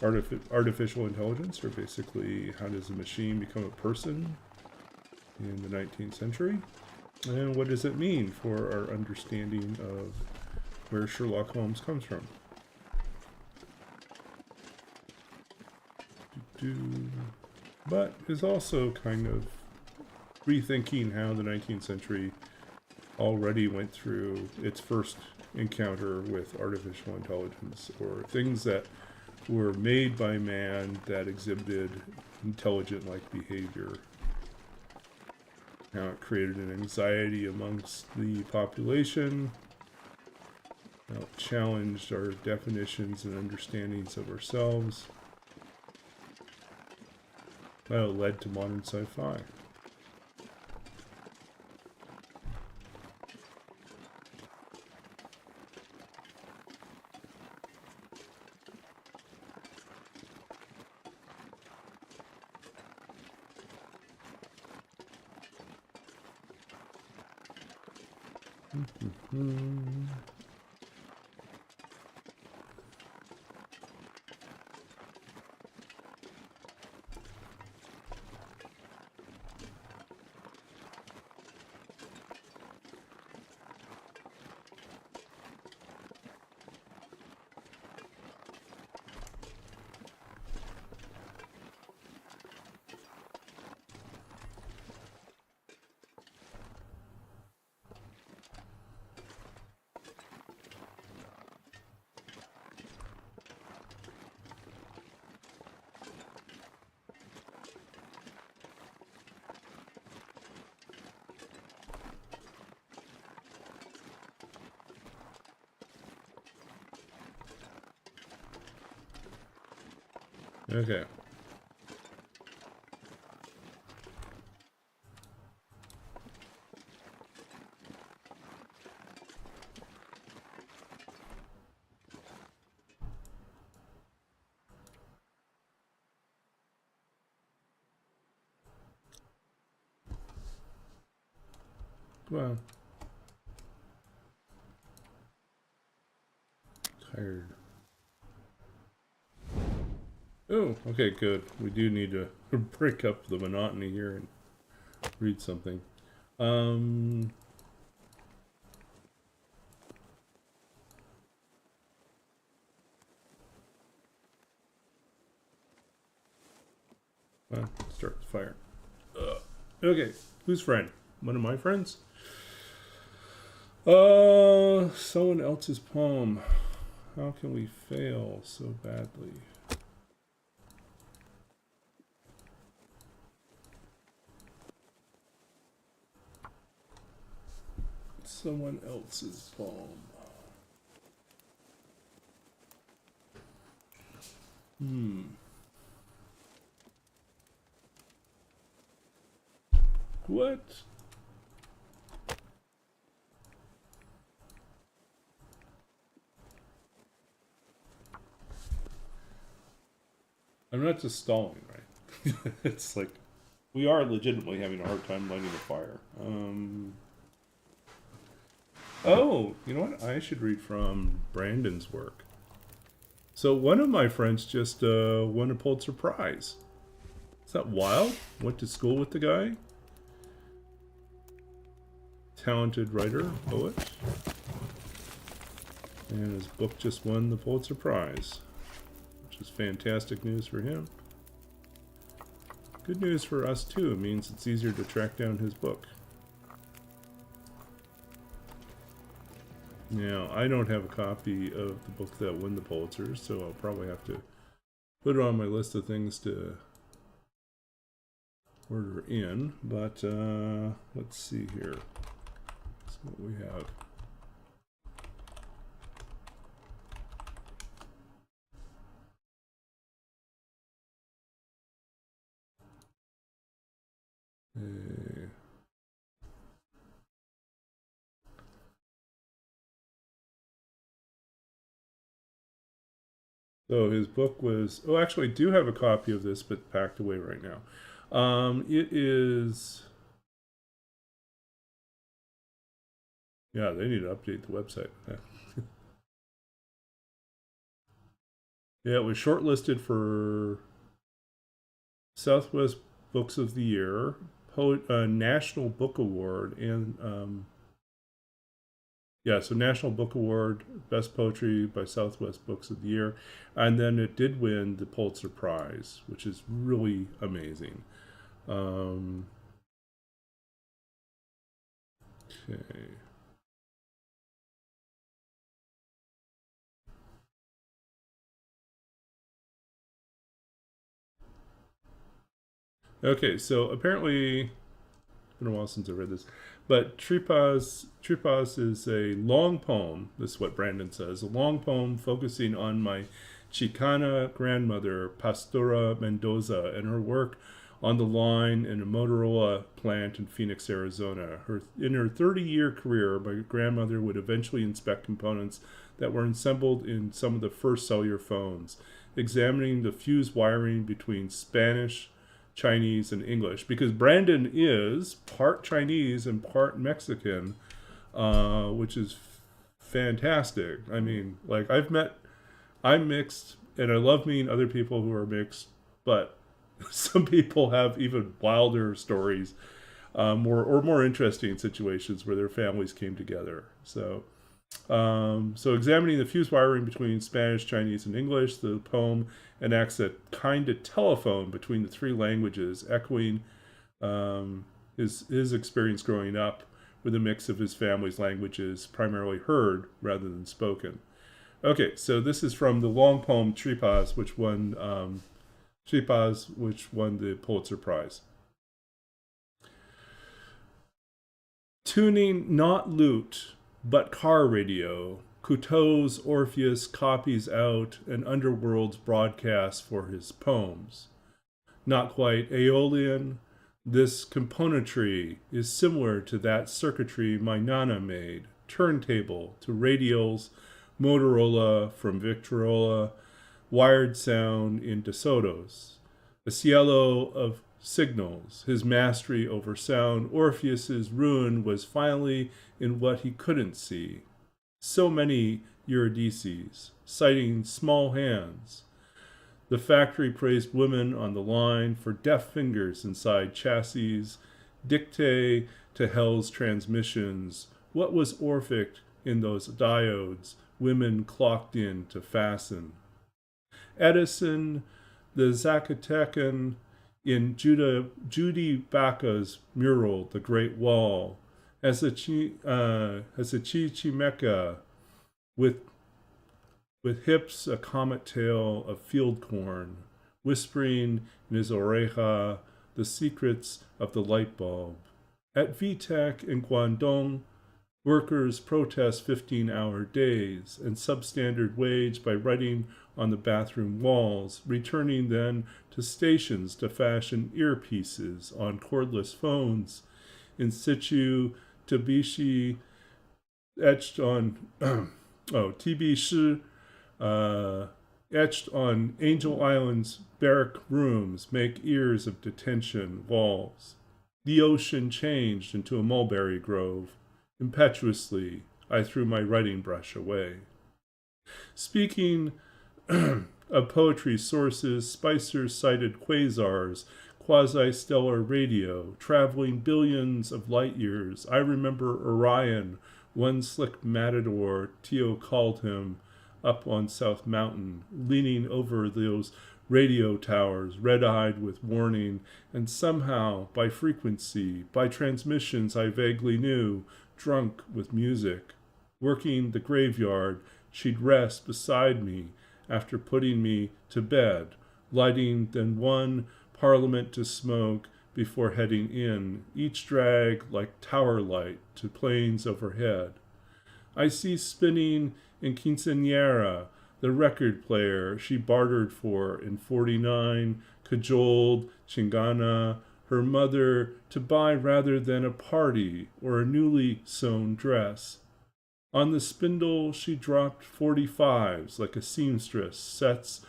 artificial intelligence, or basically how does a machine become a person in the 19th century, and what does it mean for our understanding of where Sherlock Holmes comes from. But is also kind of rethinking how the 19th century already went through its first encounter with artificial intelligence, or things that were made by man that exhibited intelligent-like behavior. How it created an anxiety amongst the population, how it challenged our definitions and understandings of ourselves, how it led to modern sci-fi. Okay. Well, tired. Oh, okay, good. We do need to break up the monotony here and read something. Well, start the fire. Okay, whose friend? One of my friends? Someone else's poem. How can we fail so badly? Someone else's poem. What? I'm not just stalling, right? It's like, we are legitimately having a hard time lighting a fire. Oh, you know what? I should read from Brandon's work. So one of my friends just won a Pulitzer Prize. Is that wild? Went to school with the guy. Talented writer, poet. And his book just won the Pulitzer Prize, which is fantastic news for him. Good news for us too. It means it's easier to track down his book. Now, I don't have a copy of the book that won the Pulitzer, so I'll probably have to put it on my list of things to order in. But let's see here. That's what we have. So his book was, oh, actually I do have a copy of this, but packed away right now. It is Yeah, they need to update the website. Yeah, yeah, it was shortlisted for Southwest Books of the Year, National Book Award, and yeah, so National Book Award, Best Poetry by Southwest Books of the Year, and then it did win the Pulitzer Prize, which is really amazing. Um, okay. Okay, so apparently, it's been a while since I read this, but Tripas is a long poem. This is what Brandon says: a long poem focusing on my Chicana grandmother, Pastora Mendoza, and her work on the line in a Motorola plant in Phoenix, Arizona. In her 30-year career, my grandmother would eventually inspect components that were assembled in some of the first cellular phones, examining the fused wiring between Spanish, Chinese, and English. Because Brandon is part Chinese and part Mexican, which is fantastic. I mean, like I'm mixed, and I love meeting other people who are mixed, but some people have even wilder stories, more interesting situations where their families came together. So examining the fused wiring between Spanish, Chinese, and English, the poem enacts a kind of telephone between the three languages, echoing his experience growing up with a mix of his family's languages, primarily heard rather than spoken. Okay, so this is from the long poem Tripas, which won the Pulitzer Prize. Tuning not lute, but car radio, Couteau's Orpheus copies out an underworld's broadcast for his poems. Not quite Aeolian, this componentry is similar to that circuitry my Nana made, turntable to radials, Motorola from Victrola, wired sound in DeSoto's. A cielo of signals, his mastery over sound, Orpheus's ruin was finally in what he couldn't see. So many Eurydices, citing small hands. The factory praised women on the line for deft fingers inside chassis, dictate to hell's transmissions. What was Orphic in those diodes women clocked in to fasten? Edison, the Zacatecan in Judy Baca's mural, The Great Wall, as a Chichimeca with hips a comet tail of field corn, whispering in his oreja the secrets of the light bulb. At VTech in Guangdong, workers protest 15-hour days and substandard wage by writing on the bathroom walls, returning then to stations to fashion earpieces on cordless phones. In situ, Tabishi etched on TB etched on Angel Island's barrack rooms make ears of detention walls. The ocean changed into a mulberry grove. Impetuously, I threw my writing brush away. Speaking of poetry sources, Spicer cited quasars, quasi-stellar radio, traveling billions of light years. I remember Orion, one slick matador, Tio called him, up on South Mountain, leaning over those radio towers, red-eyed with warning, and somehow, by frequency, by transmissions I vaguely knew, drunk with music. Working the graveyard, she'd rest beside me after putting me to bed, lighting then one parliament to smoke before heading in, each drag like tower light to planes overhead. I see spinning in Quinceañera the record player she bartered for in 49, cajoled Chingana, her mother, to buy rather than a party or a newly sewn dress. On the spindle she dropped 45s like a seamstress sets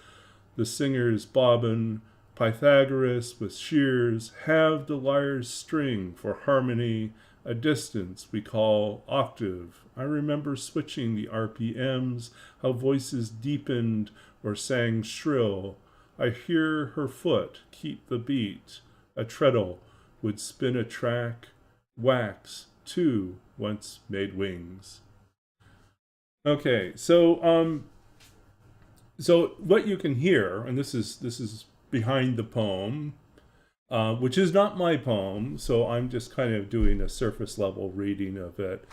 the singer's bobbin. Pythagoras with shears halved the lyre's string for harmony, A distance we call octave. I remember switching the RPMs, how voices deepened or sang shrill. I hear her foot keep the beat. A treadle would spin a track. Wax, too, once made wings. Okay, so what you can hear, and this is behind the poem, which is not my poem, so I'm just kind of doing a surface level reading of it.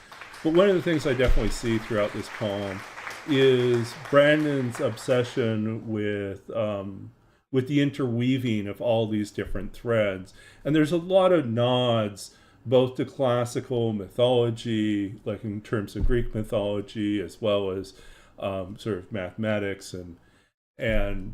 But one of the things I definitely see throughout this poem is Brandon's obsession with the interweaving of all these different threads, and there's a lot of nods both to classical mythology, like in terms of Greek mythology, as well as sort of mathematics and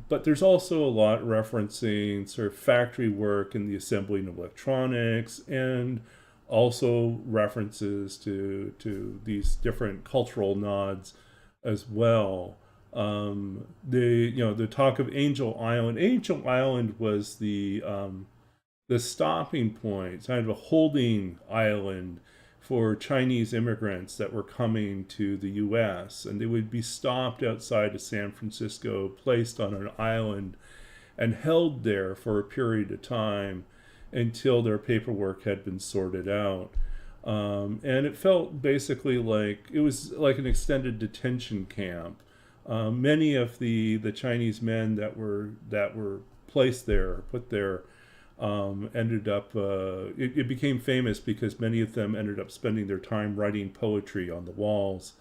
but there's also a lot referencing sort of factory work and the assembling of electronics, and also references to these different cultural nods as well. The talk of Angel Island. Angel Island was the stopping point, kind of a holding island for Chinese immigrants that were coming to the US. And they would be stopped outside of San Francisco, placed on an island, and held there for a period of time until their paperwork had been sorted out. And it felt basically like it was like an extended detention camp. Many of the Chinese men that were placed there, put there, ended up, it became famous because many of them ended up spending their time writing poetry on the walls.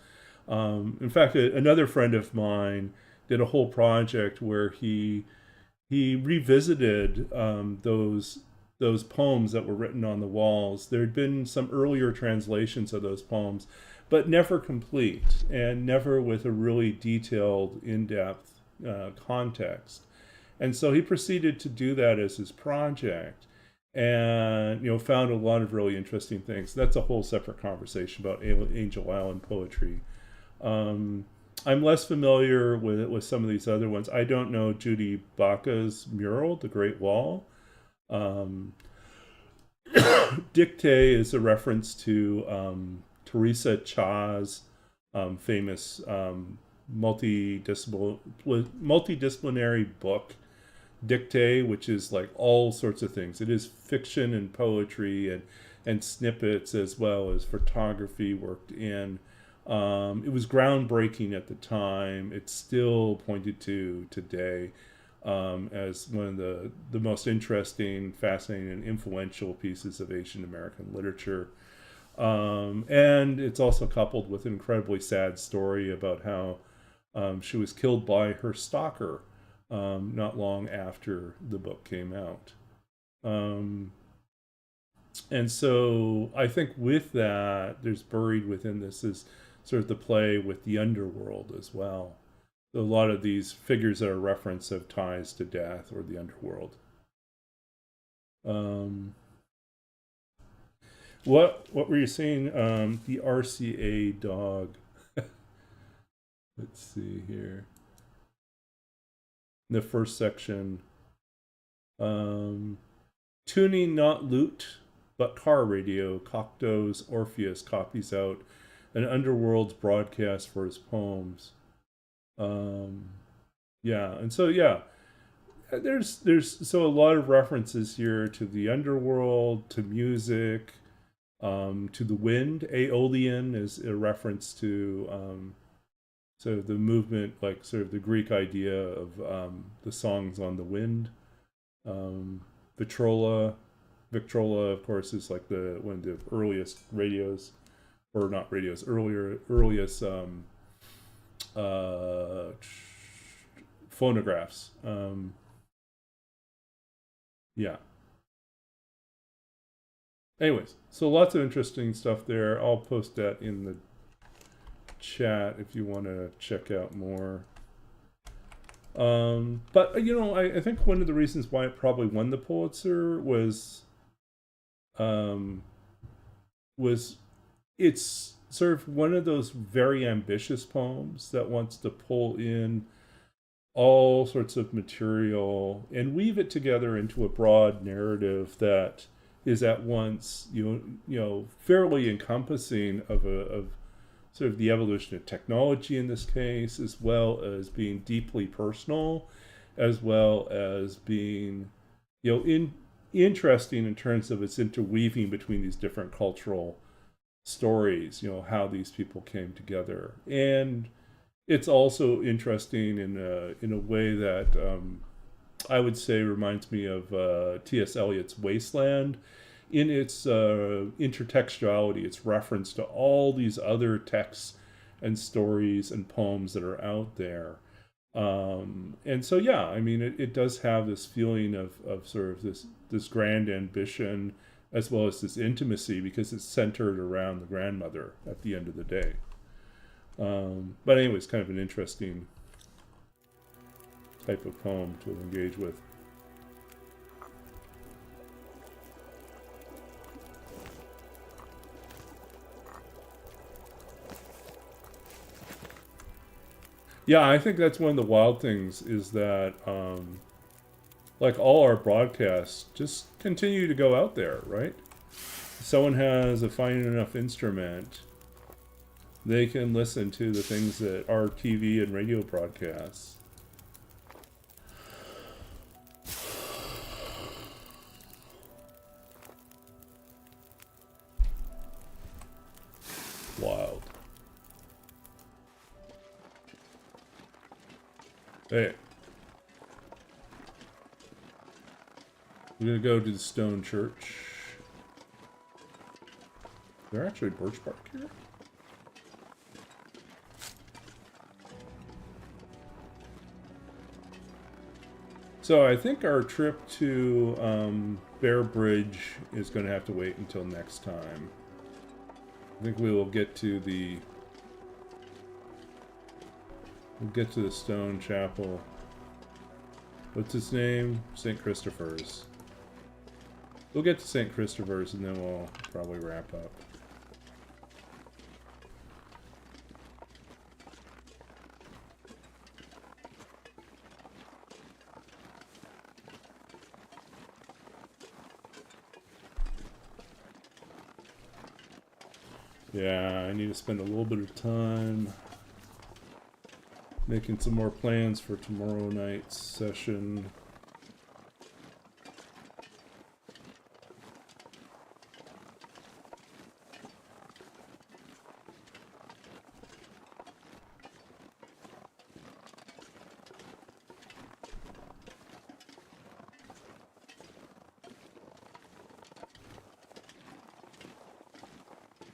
In fact, another friend of mine did a whole project where he revisited those poems that were written on the walls. There had been some earlier translations of those poems, but never complete and never with a really detailed, in-depth context. And so he proceeded to do that as his project, and found a lot of really interesting things. That's a whole separate conversation about Angel Island poetry. I'm less familiar with some of these other ones. I don't know Judy Baca's mural, The Great Wall. Dictée is a reference to Teresa Cha's famous multidisciplinary book, Dictée, which is like all sorts of things. It is fiction and poetry and snippets, as well as photography worked in. It was groundbreaking at the time. It's still pointed to today as one of the most interesting, fascinating, and influential pieces of Asian American literature. And it's also coupled with an incredibly sad story about how she was killed by her stalker not long after the book came out. And so I think with that, there's buried within this is sort of the play with the underworld as well. A lot of these figures that are referenced have ties to death or the underworld. What were you saying? The RCA dog. Let's see here. The first section. Tuning not lute, but car radio. Cocteau's Orpheus copies out an underworld's broadcast for his poems. Yeah, and so there's so a lot of references here to the underworld, to music, to the wind. Aeolian is a reference to sort of the movement, like sort of the Greek idea of the songs on the wind. Victrola, of course, is like one of the earliest radios, or not radios, earliest phonographs. Yeah. Anyways, so lots of interesting stuff there. I'll post that in the chat if you want to check out more. But I think one of the reasons why it probably won the Pulitzer was it's sort of one of those very ambitious poems that wants to pull in all sorts of material and weave it together into a broad narrative that is at once fairly encompassing of sort of the evolution of technology in this case, as well as being deeply personal, as well as being interesting in terms of its interweaving between these different cultural stories, how these people came together. And it's also interesting in a way that I would say reminds me of T.S. Eliot's Wasteland in its intertextuality, its reference to all these other texts and stories and poems that are out there. And so, yeah, I mean, it does have this feeling of sort of this grand ambition as well as this intimacy, because it's centered around the grandmother at the end of the day. But anyway, it's kind of an interesting type of poem to engage with. Yeah, I think that's one of the wild things is that, like all our broadcasts, just continue to go out there, right? If someone has a fine enough instrument, they can listen to the things that our TV and radio broadcasts. Wild. Hey. We're gonna go to the stone church. Is there actually birch bark here? So I think our trip to Bear Bridge is going to have to wait until next time. I think we will get to the stone chapel. What's its name? St. Christopher's. We'll get to St. Christopher's and then we'll probably wrap up. Yeah, I need to spend a little bit of time making some more plans for tomorrow night's session.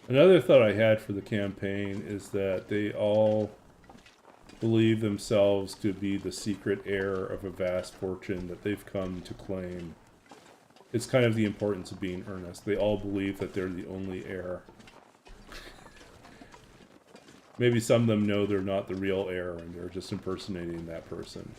Another thought I had for the campaign is that they all believe themselves to be the secret heir of a vast fortune that they've come to claim. It's kind of the importance of being earnest. They all believe that they're the only heir. Maybe some of them know they're not the real heir and they're just impersonating that person.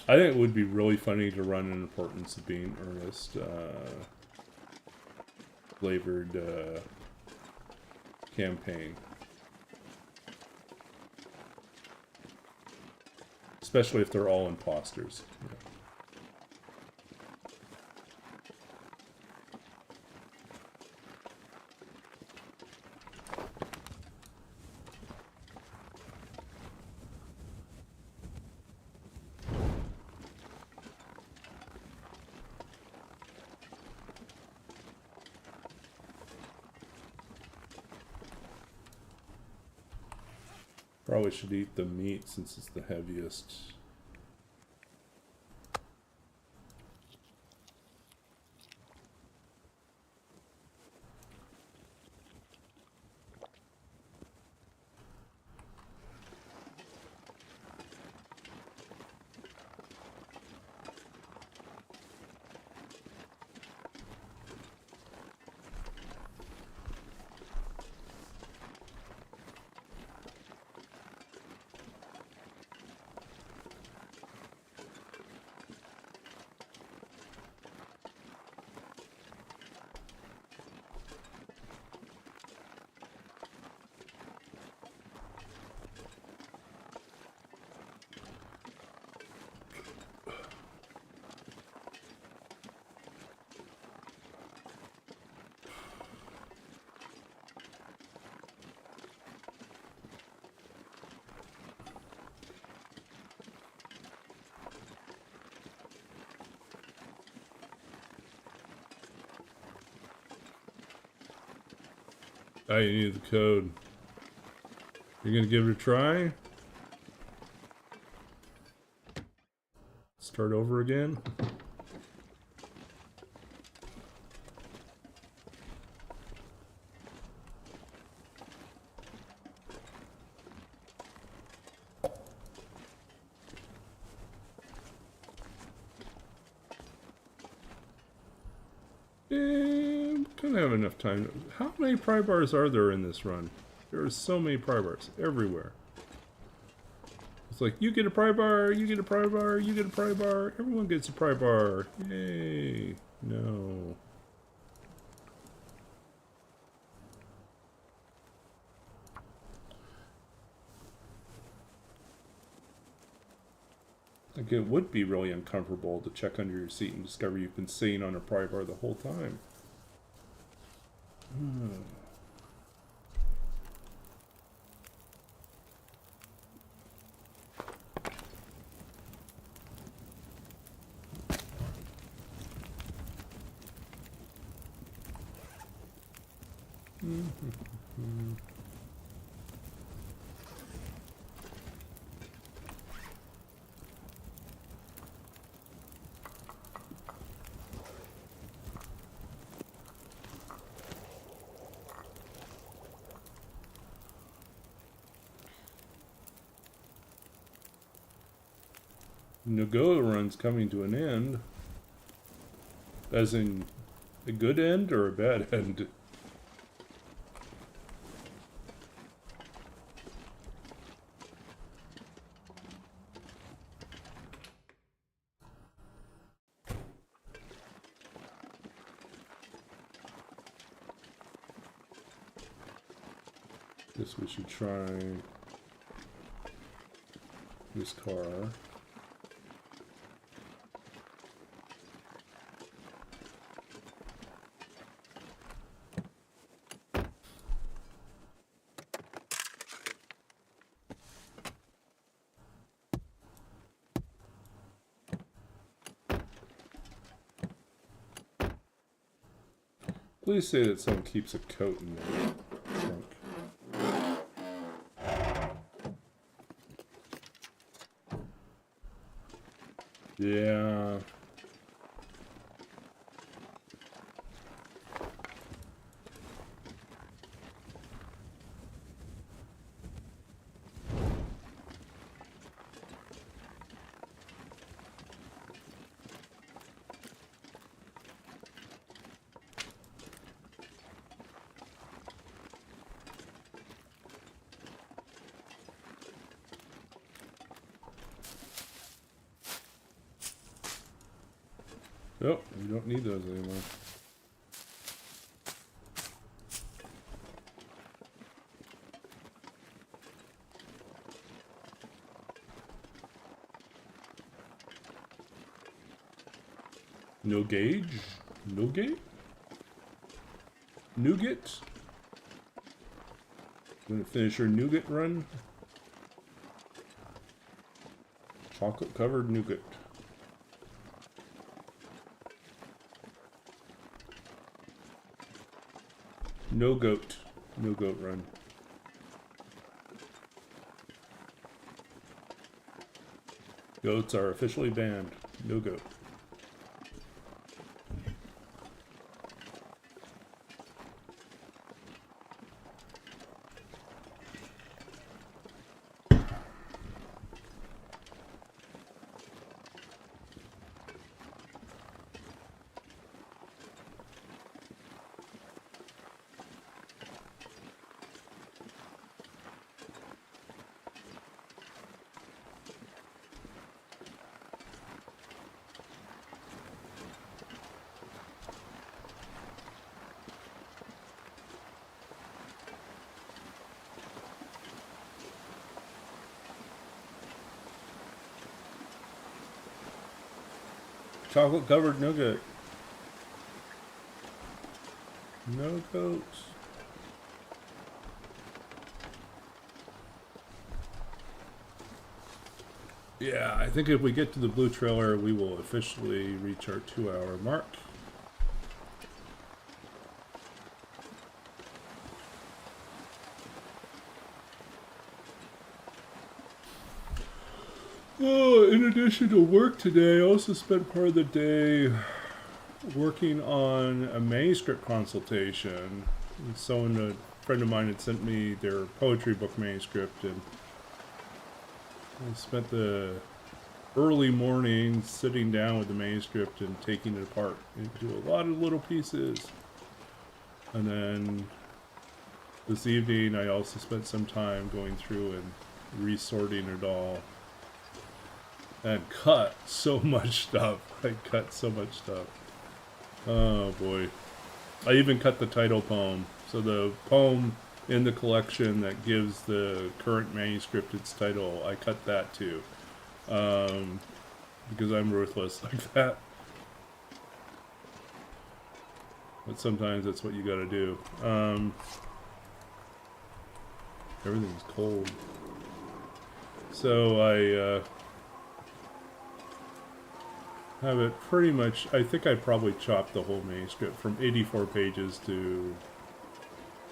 I think it would be really funny to run an importance of being earnest, flavored campaign. Especially if they're all imposters. Yeah. Probably should eat the meat since it's the heaviest. I need the code. You're gonna give it a try? Start over again? Gonna have enough time. How many pry bars are there in this run? There are so many pry bars everywhere. It's like, you get a pry bar, you get a pry bar, you get a pry bar, everyone gets a pry bar. Yay. No. Like, it would be really uncomfortable to check under your seat and discover you've been sitting on a pry bar the whole time. No-go run's coming to an end. As in a good end or a bad end? Guess we should try this car. Please say that someone keeps a coat in their trunk. Yeah. Oh, you don't need those anymore. No gauge? No gate? Nougat? Gonna finish your nougat run? Chocolate covered nougat. No goat. No goat run. Goats are officially banned. No goat. Chocolate covered nougat. No goats. Yeah, I think if we get to the blue trailer, we will officially reach our 2-hour mark. Oh, in addition to work today, I also spent part of the day working on a manuscript consultation. And a friend of mine had sent me their poetry book manuscript, and I spent the early morning sitting down with the manuscript and taking it apart into a lot of little pieces. And then this evening I also spent some time going through and resorting it all. And cut so much stuff. I cut so much stuff. Oh boy. I even cut the title poem. So the poem in the collection that gives the current manuscript its title, I cut that too. Because I'm ruthless like that. But sometimes that's what you gotta do. Everything's cold. So I have it pretty much, I think I probably chopped the whole manuscript from 84 pages to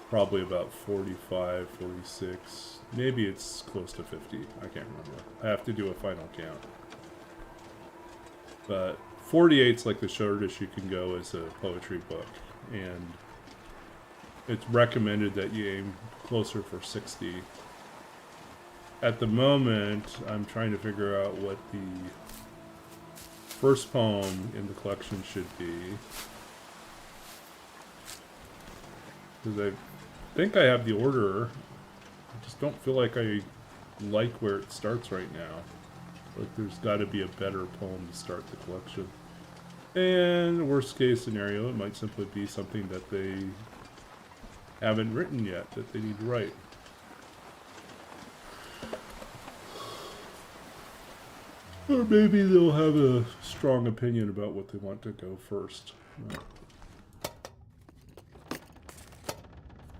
probably about 45, 46. Maybe it's close to 50. I can't remember. I have to do a final count. But 48's like the shortest you can go as a poetry book. And it's recommended that you aim closer for 60. At the moment, I'm trying to figure out what the first poem in the collection should be. Because I think I have the order. I just don't feel like I like where it starts right now. Like there's got to be a better poem to start the collection. And worst case scenario, it might simply be something that they haven't written yet, that they need to write. Or maybe they'll have a strong opinion about what they want to go first.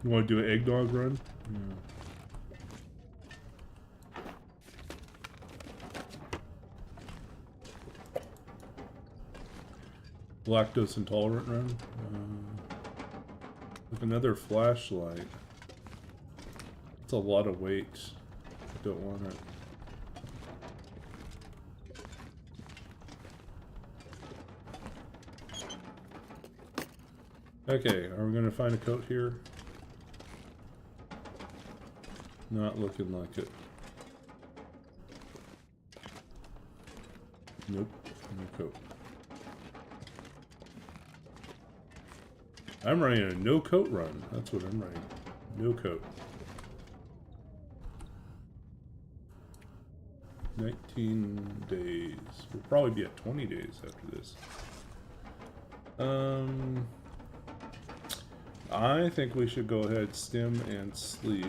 You want to do an eggnog run? Yeah. Lactose intolerant run? With another flashlight. It's a lot of weight. I don't want it. Okay, are we going to find a coat here? Not looking like it. Nope, no coat. I'm running a no coat run. That's what I'm running. No coat. 19 days. We'll probably be at 20 days after this. I think we should go ahead, stim, and sleep.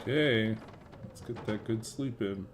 Okay, let's get that good sleep in.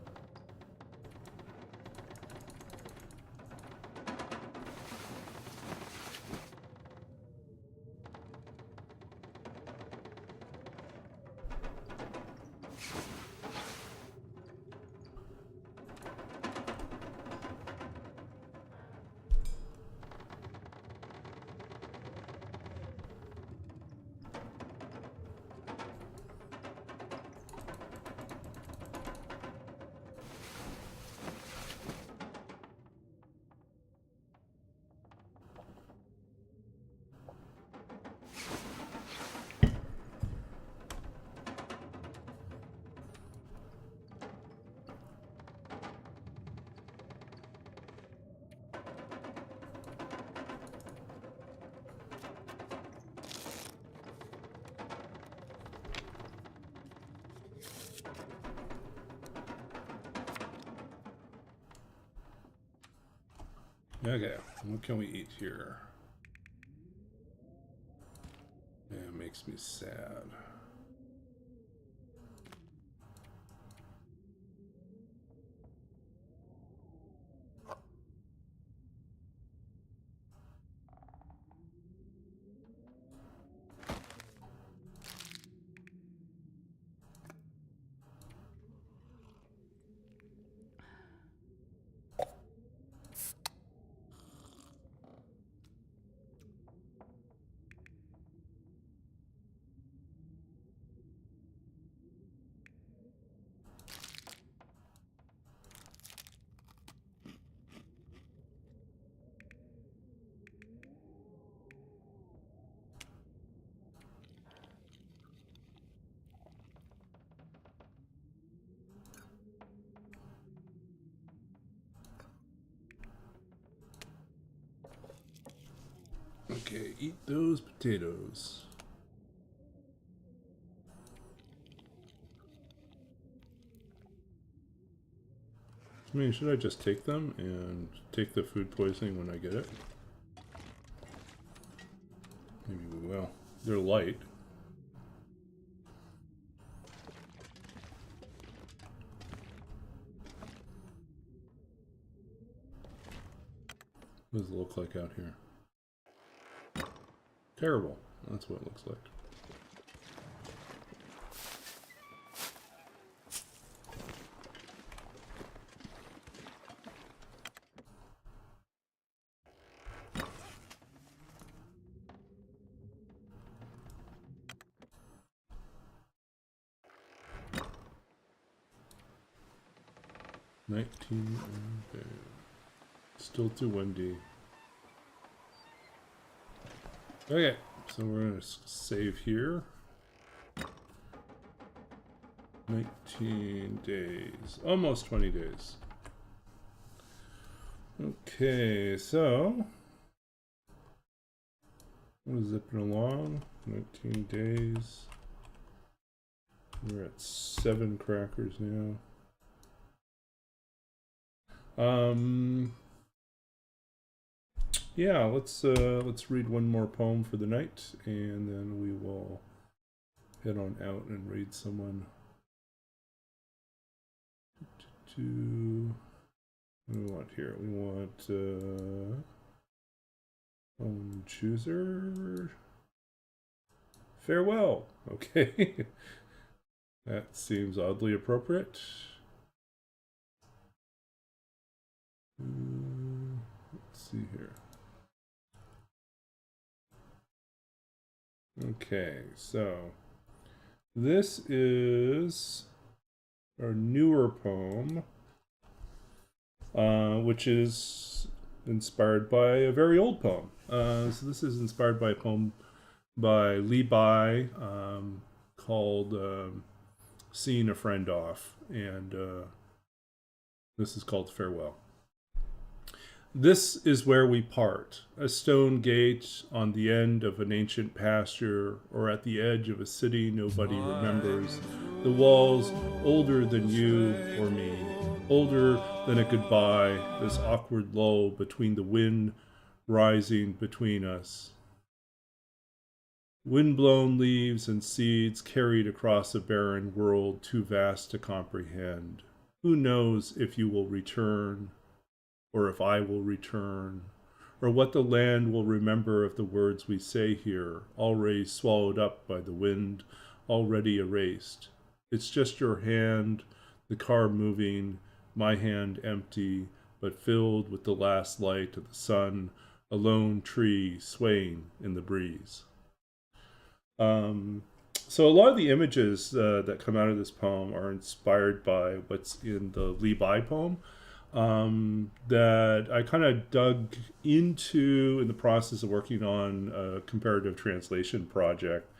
Okay, what can we eat here? Yeah, it makes me sad. Okay, eat those potatoes. I mean, should I just take them and take the food poisoning when I get it? Maybe we will. They're light. What does it look like out here? Terrible. That's what it looks like. Okay. Still too windy. Okay, so we're gonna save here. 19 days. Almost 20 days. Okay, so we're zipping along. 19 days. We're at 7 crackers now. Yeah, let's read one more poem for the night, and then we will head on out and raid someone. What do we want here? We want poem chooser. Farewell. Okay. That seems oddly appropriate. Let's see here. Okay, so this is our newer poem, which is inspired by a very old poem. So this is inspired by a poem by Lee Bai called Seeing a Friend Off, and this is called Farewell. This is where we part, a stone gate on the end of an ancient pasture, or at the edge of a city nobody remembers, the walls older than you or me, older than a goodbye, this awkward lull between the wind rising between us. Wind-blown leaves and seeds carried across a barren world too vast to comprehend. Who knows if you will return, or if I will return, or what the land will remember of the words we say here, already swallowed up by the wind, already erased. It's just your hand, the car moving, my hand empty, but filled with the last light of the sun, a lone tree swaying in the breeze. So a lot of the images that come out of this poem are inspired by what's in the Lee Bai poem. That I kind of dug into in the process of working on a comparative translation project.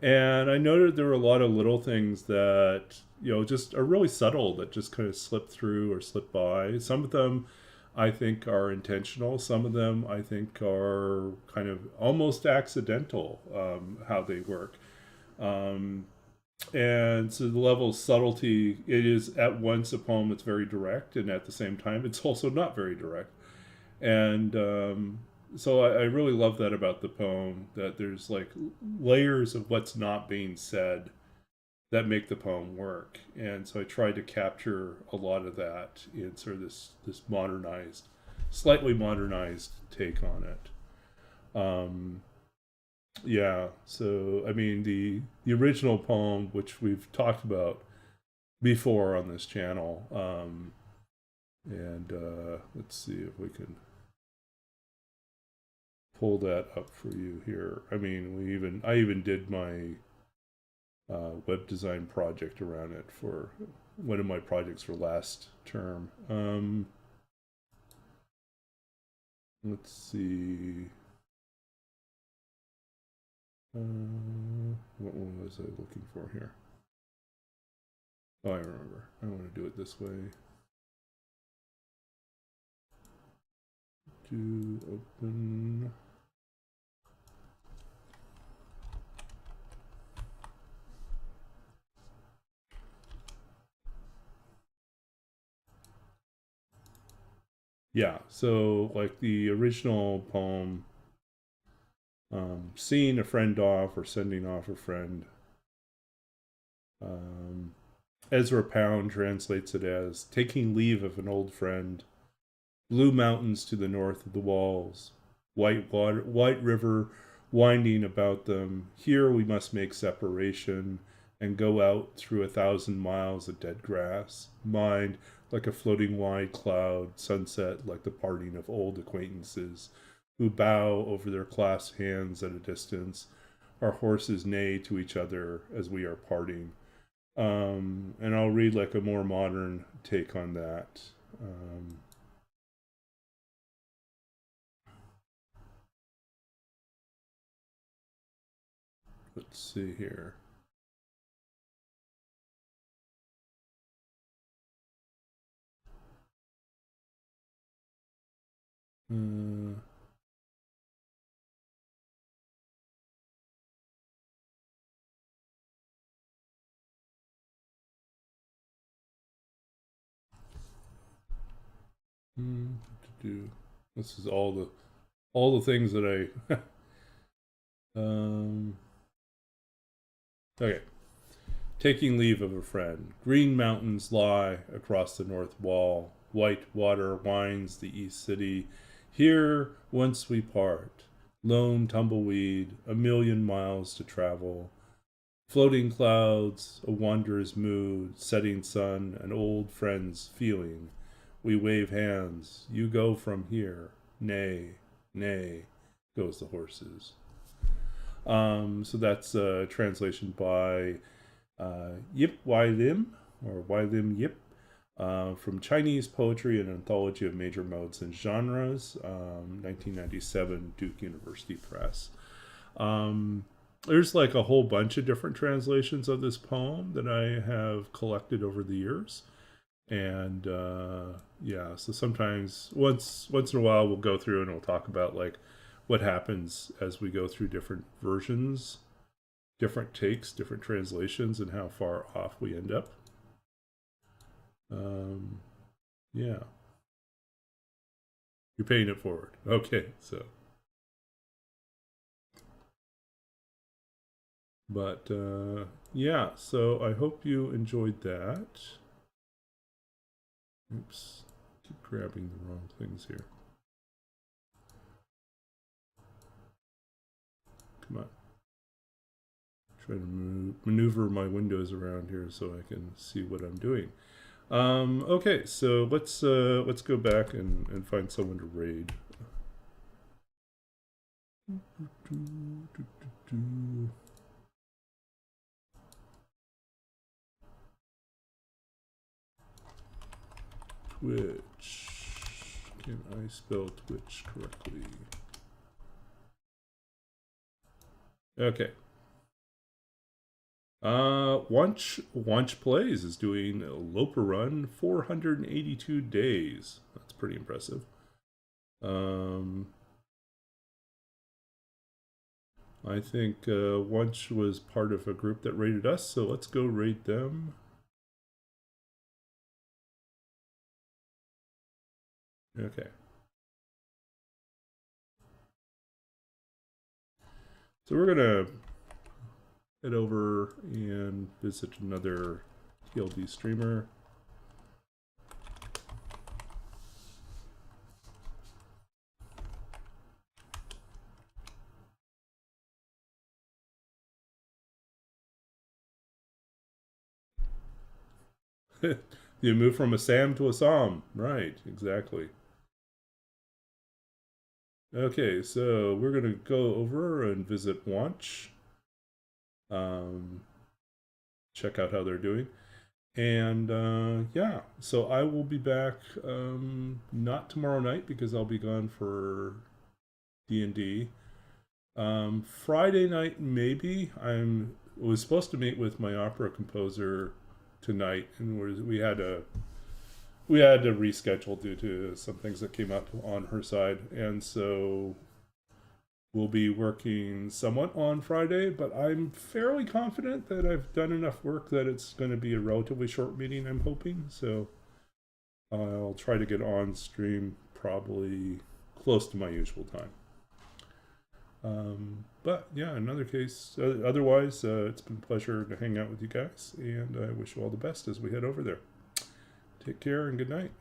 And I noted there were a lot of little things that, just are really subtle that just kind of slip through or slip by. Some of them I think are intentional. Some of them I think are kind of almost accidental, how they work. And so the level of subtlety, it is at once a poem that's very direct, and at the same time it's also not very direct. And so I really love that about the poem, that there's like layers of what's not being said that make the poem work. And so I tried to capture a lot of that in sort of this modernized, slightly modernized take on it. Um, yeah, so I mean the original poem, which we've talked about before on this channel, and let's see if we can pull that up for you here. I mean, I even did my web design project around it for one of my projects for last term. Let's see. What one was I looking for here? Oh, I remember. I want to do it this way. To open. Yeah, so like the original poem, seeing a friend off or sending off a friend. Ezra Pound translates it as taking leave of an old friend. Blue mountains to the north of the walls, white river winding about them. Here we must make separation and go out through 1,000 miles of dead grass. Mind like a floating wide cloud, sunset like the parting of old acquaintances who bow over their clasped hands at a distance. Our horses neigh to each other as we are parting. And I'll read like a more modern take on that. Let's see here. Uh, this is all the things that I okay. Taking leave of a friend. Green mountains lie across the north wall. White water winds the east city. Here once we part. Lone tumbleweed, 1,000,000 miles to travel. Floating clouds, a wanderer's mood, setting sun, an old friend's feeling. We wave hands. You go from here. Nay, nay, goes the horses. So that's a translation by Yip Wai Lim, or Wai Lim Yip, from Chinese Poetry, an Anthology of Major Modes and Genres, 1997, Duke University Press. There's like a whole bunch of different translations of this poem that I have collected over the years. And yeah, so sometimes once in a while we'll go through and we'll talk about like what happens as we go through different versions, different takes, different translations, and how far off we end up. Yeah, you're paying it forward. Okay, so. But yeah, so I hope you enjoyed that. Oops, keep grabbing the wrong things here. Come on. Try to maneuver my windows around here so I can see what I'm doing. Okay, so let's go back and find someone to raid. Twitch. Can I spell Twitch correctly? Okay. Wunch Plays is doing a Loper Run 482 days. That's pretty impressive. I think Wunch was part of a group that raided us, so let's go raid them. Okay. So we're gonna head over and visit another TLD streamer. You move from a Sam to a Psalm. Right, exactly. Okay, so we're going to go over and visit Wanch. Check out how they're doing. And yeah, so I will be back not tomorrow night because I'll be gone for D&D. Friday night, maybe. Was supposed to meet with my opera composer tonight, and we had to reschedule due to some things that came up on her side, and so we'll be working somewhat on Friday. But I'm fairly confident that I've done enough work that it's going to be a relatively short meeting. I'm hoping so. I'll try to get on stream probably close to my usual time. But yeah, in other case, otherwise, it's been a pleasure to hang out with you guys, and I wish you all the best as we head over there. Take care and good night.